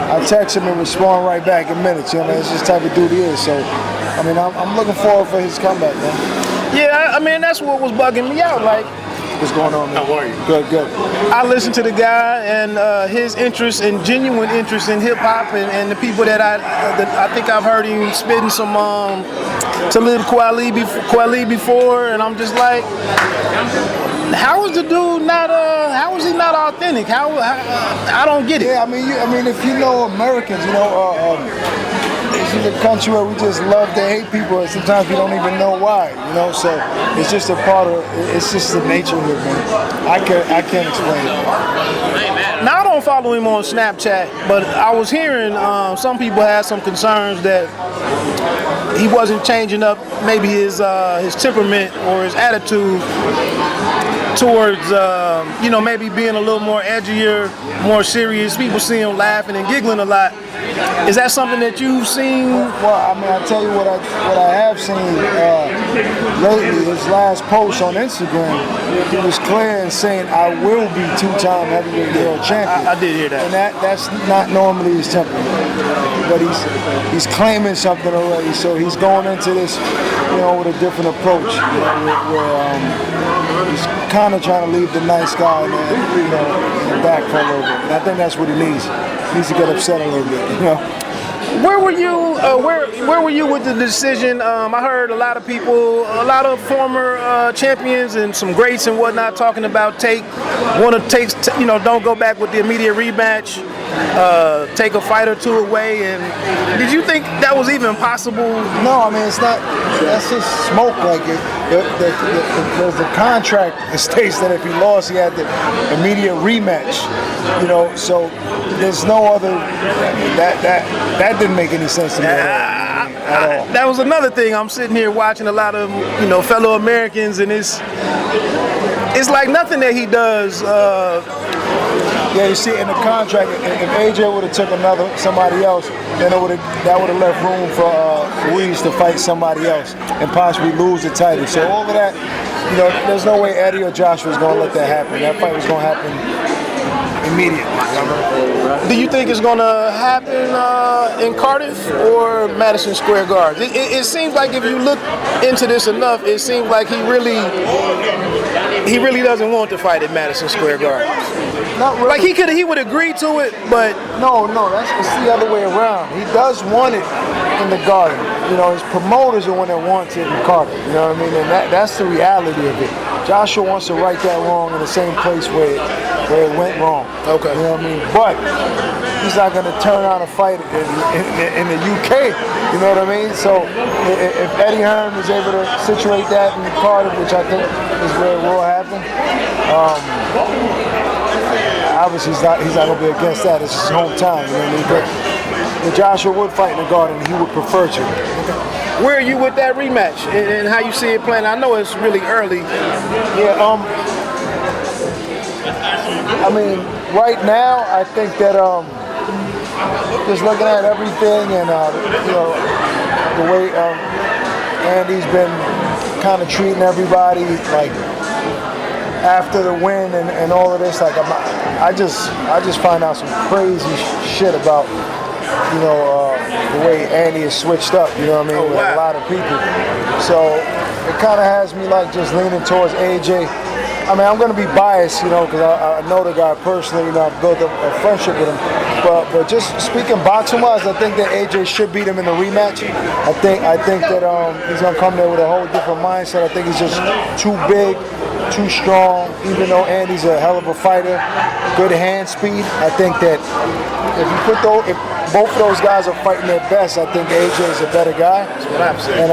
I text him and respond right back in minutes, you know, that's just the type of dude he is. So, I mean, I'm looking forward for his comeback, man. Yeah, I mean, that's what was bugging me out. Like, what's going on, man? How are you? Good. I listened to the guy and his interest and genuine interest in hip hop and the people that I think I've heard him spitting some Talib Kweli before, and I'm just like, how is the dude not? How is he not authentic? How I don't get it. Yeah, I mean, if you know Americans, you know, this is a country where we just love to hate people, and sometimes we don't even know why. You know, so it's just a part of. It's just the nature here, man. I can't explain it. Now I don't follow him on Snapchat, but I was hearing some people had some concerns that he wasn't changing up maybe his temperament or his attitude towards you know, maybe being a little more edgier, more serious. People see him laughing and giggling a lot. Is that something that you've seen? Well, I mean, I'll tell you what I have seen lately. His last post on Instagram, he was clear in saying, "I will be two-time heavyweight world champion." I did hear that. And that's not normally his temperament. But he's claiming something already, so he's going into this, you know, with a different approach. You know, where he's kind of trying to leave the nice guy, man, you know, in the back for a little bit. And I think that's what he needs. He needs to get upset a little bit, you know. Where were you? Where were you with the decision? I heard a lot of people, a lot of former champions and some greats and whatnot talking about you know, don't go back with the immediate rematch, take a fight or two away. And did you think that was even possible? No, I mean, it's not. That's just smoke. Like there's the contract that states that if he lost, he had the immediate rematch. You know, so there's no other. That didn't make any sense to me at all. That was another thing. I'm sitting here watching a lot of, you know, fellow Americans, and it's like nothing that he does. Yeah, you see, in the contract, if AJ would have took somebody else, then that would have left room for Reyes to fight somebody else and possibly lose the title. So all of that, you know, there's no way Eddie or Joshua was going to let that happen. That fight was going to happen immediately. Do you think it's going to happen in Cardiff or Madison Square Garden? It seems like if you look into this enough, it seems like he really doesn't want to fight at Madison Square Garden. Not really. Like he would agree to it, but no, it's the other way around. He does want it in the Garden. You know, his promoters are the one that wants it in Cardiff. You know what I mean? And that's the reality of it. Joshua wants to right that wrong in the same place where it went wrong. Okay. You know what I mean? But he's not going to turn on a fight in the UK. You know what I mean? So if Eddie Hearn is able to situate that in Cardiff, which I think is where it will happen, obviously he's not going to be against that. It's his hometown. You know what I mean? But Joshua would fight in the Garden. He would prefer to. Where are you with that rematch and how you see it playing? I know it's really early. Yeah. I mean, right now, I think that just looking at everything and you know the way Andy's been kind of treating everybody, like after the win and all of this, like I just find out some crazy shit about, you know, the way Andy is switched up, you know what I mean, with a lot of people. So it kind of has me like just leaning towards AJ. I mean, I'm going to be biased, you know, because I know the guy personally, you know, I've built a friendship with him. But just speaking boxing-wise, I think that AJ should beat him in the rematch. I think that he's going to come there with a whole different mindset. I think he's just too big, too strong, even though Andy's a hell of a fighter, good hand speed. I think that if both of those guys are fighting their best, I think AJ is a better guy. That's what I'm saying. And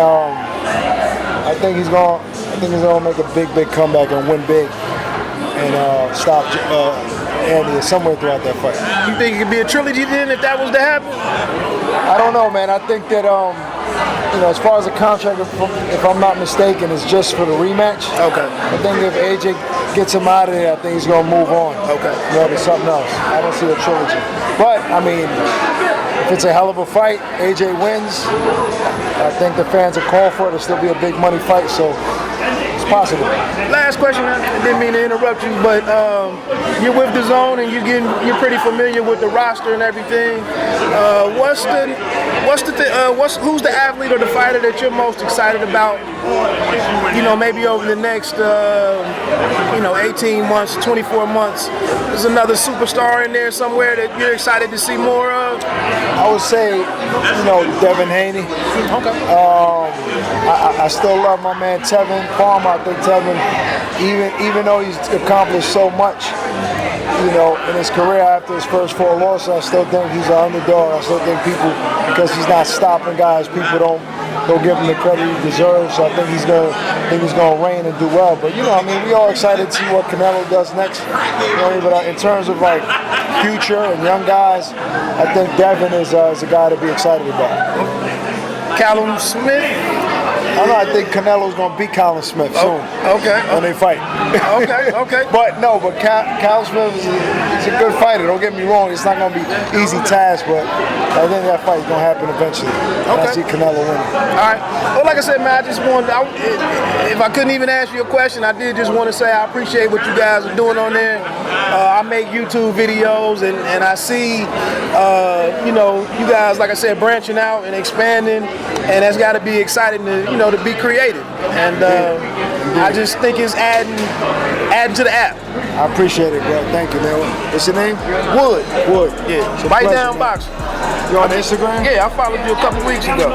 I think he's going to make a big comeback and win big and stop Andy somewhere throughout that fight. You think it could be a trilogy then if that was to happen? I don't know, man. I think that you know, as far as the contract, if I'm not mistaken, it's just for the rematch. Okay. I think if AJ gets him out of there, I think he's going to move on. Okay. You know, to something else. I don't see a trilogy. But, I mean, if it's a hell of a fight, AJ wins, I think the fans will call for it. It'll still be a big money fight, so it's possible. Last question, I didn't mean to interrupt you, but you're with the Zone and you're pretty familiar with the roster and everything. Who's the athlete or the fighter that you're most excited about? You know, maybe over the next 18 months, 24 months. There's another superstar in there somewhere that you're excited to see more of? I would say, you know, Devin Haney. Okay. I still love my man Tevin Farmer. I think Tevin, even though he's accomplished so much, you know, in his career after his first 4 losses, I still think he's an underdog. I still think people, because he's not stopping guys, people don't give him the credit he deserves. So I think he's gonna reign and do well. But you know, I mean, we all excited to see what Canelo does next. You know, but in terms of like future and young guys, I think Devin is a guy to be excited about. Callum Smith? I don't know, I think Canelo's gonna beat Callum Smith soon. Okay. When they fight. Okay. But Callum Smith he's a good fighter. Don't get me wrong. It's not gonna be easy task, but I think that fight's gonna happen eventually. And I see Canelo winning. All right. Well, like I said, man, I just wanted. If I couldn't even ask you a question, I did just want to say I appreciate what you guys are doing on there. I make YouTube videos, and I see, you know, you guys, like I said, branching out and expanding, and that's got to be exciting to be creative. And I just think it's adding to the app. I appreciate it, bro. Thank you, man. What's your name? Wood. Yeah. So Bite Down Boxing. You on Instagram? Yeah, I followed you a couple weeks ago.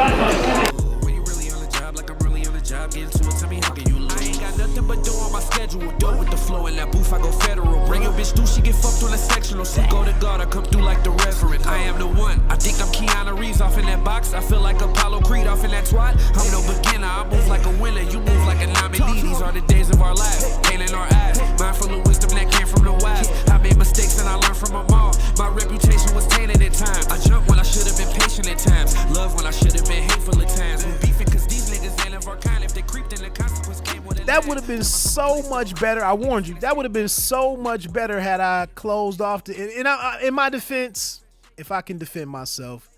When you really on the job, like I'm really on the job, get into it, tell me how can you lose? I ain't got nothing but do on my schedule, do with the flow in that booth, I go federal. Bring your bitch through, she get fucked on a sectional. She go to God, I come through like the reverend. I am the one, I think I'm Keanu Reeves off in that box. I feel like Apollo Creed off in that twat. I'm no beginner, I move like a winner, you move like a nominee. These are the days of our lives, pain in our eyes. Mindful of wisdom that came from the wise. I made mistakes and I learned from them all. My reputation was tainted at times. I jumped when I should have been patient at times. Love when I should have been hateful at times. We beefing cause these niggas ain't of our kind. If they creeped in, the consequence came with it. That would have been so much better. I warned you. That would have been so much better had I closed off in my defense, if I can defend myself,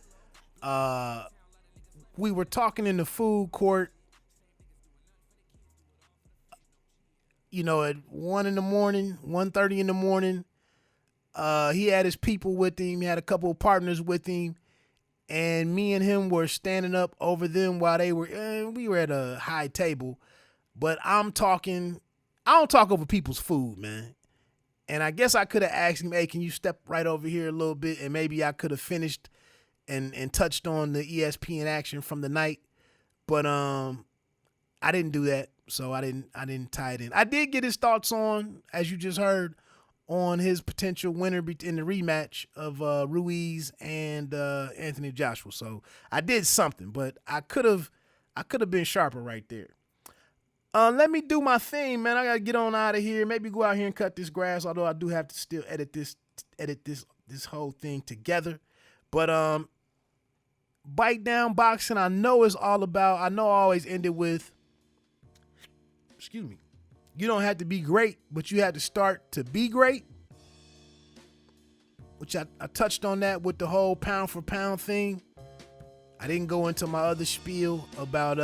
we were talking in the food court, you know, at 1 in the morning, 1:30 in the morning. He had his people with him. He had a couple of partners with him. And me and him were standing up over them while we were at a high table. But I don't talk over people's food, man. And I guess I could have asked him, hey, can you step right over here a little bit? And maybe I could have finished and touched on the ESPN action from the night. But I didn't do that. So I didn't tie it in. I did get his thoughts on, as you just heard, on his potential winner in the rematch of Ruiz and Anthony Joshua. So I did something, but I could have been sharper right there. Let me do my thing, man. I gotta get on out of here. Maybe go out here and cut this grass, although I do have to still edit this whole thing together. But Bite Down Boxing, I know is all about. I know I always end it with, excuse me, you don't have to be great, but you have to start to be great. Which I touched on that with the whole pound for pound thing. I didn't go into my other spiel about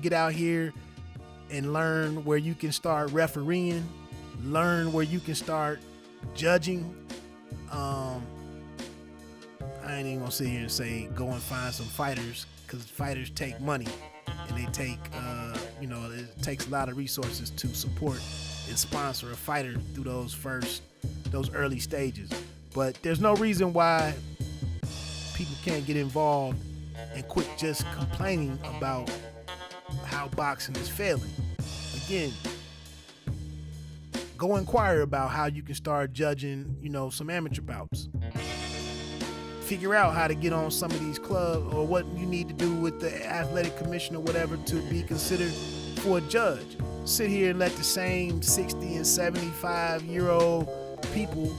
get out here and learn where you can start refereeing, learn where you can start judging. I ain't even gonna sit here and say go and find some fighters, because fighters take money and they take it takes a lot of resources to support and sponsor a fighter through those early stages. But there's no reason why people can't get involved and quit just complaining about how boxing is failing. Again, go inquire about how you can start judging, some amateur bouts. Figure out how to get on some of these clubs, or what you need to do with the athletic commission or whatever to be considered for a judge. Sit here and let the same 60 and 75-year-old people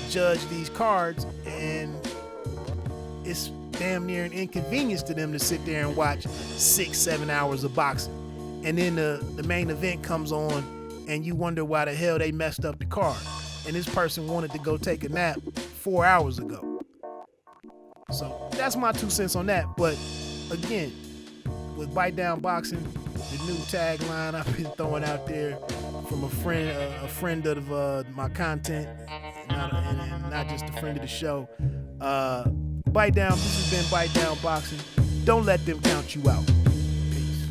judge these cards, and it's damn near an inconvenience to them to sit there and watch 6-7 hours of boxing. And then the main event comes on and you wonder why the hell they messed up the card. And this person wanted to go take a nap 4 hours ago. So that's my 2 cents on that. But again, with Bite Down Boxing, the new tagline I've been throwing out there from a friend of my content, and not just a friend of the show. Bite Down, this has been Bite Down Boxing. Don't let them count you out. Peace.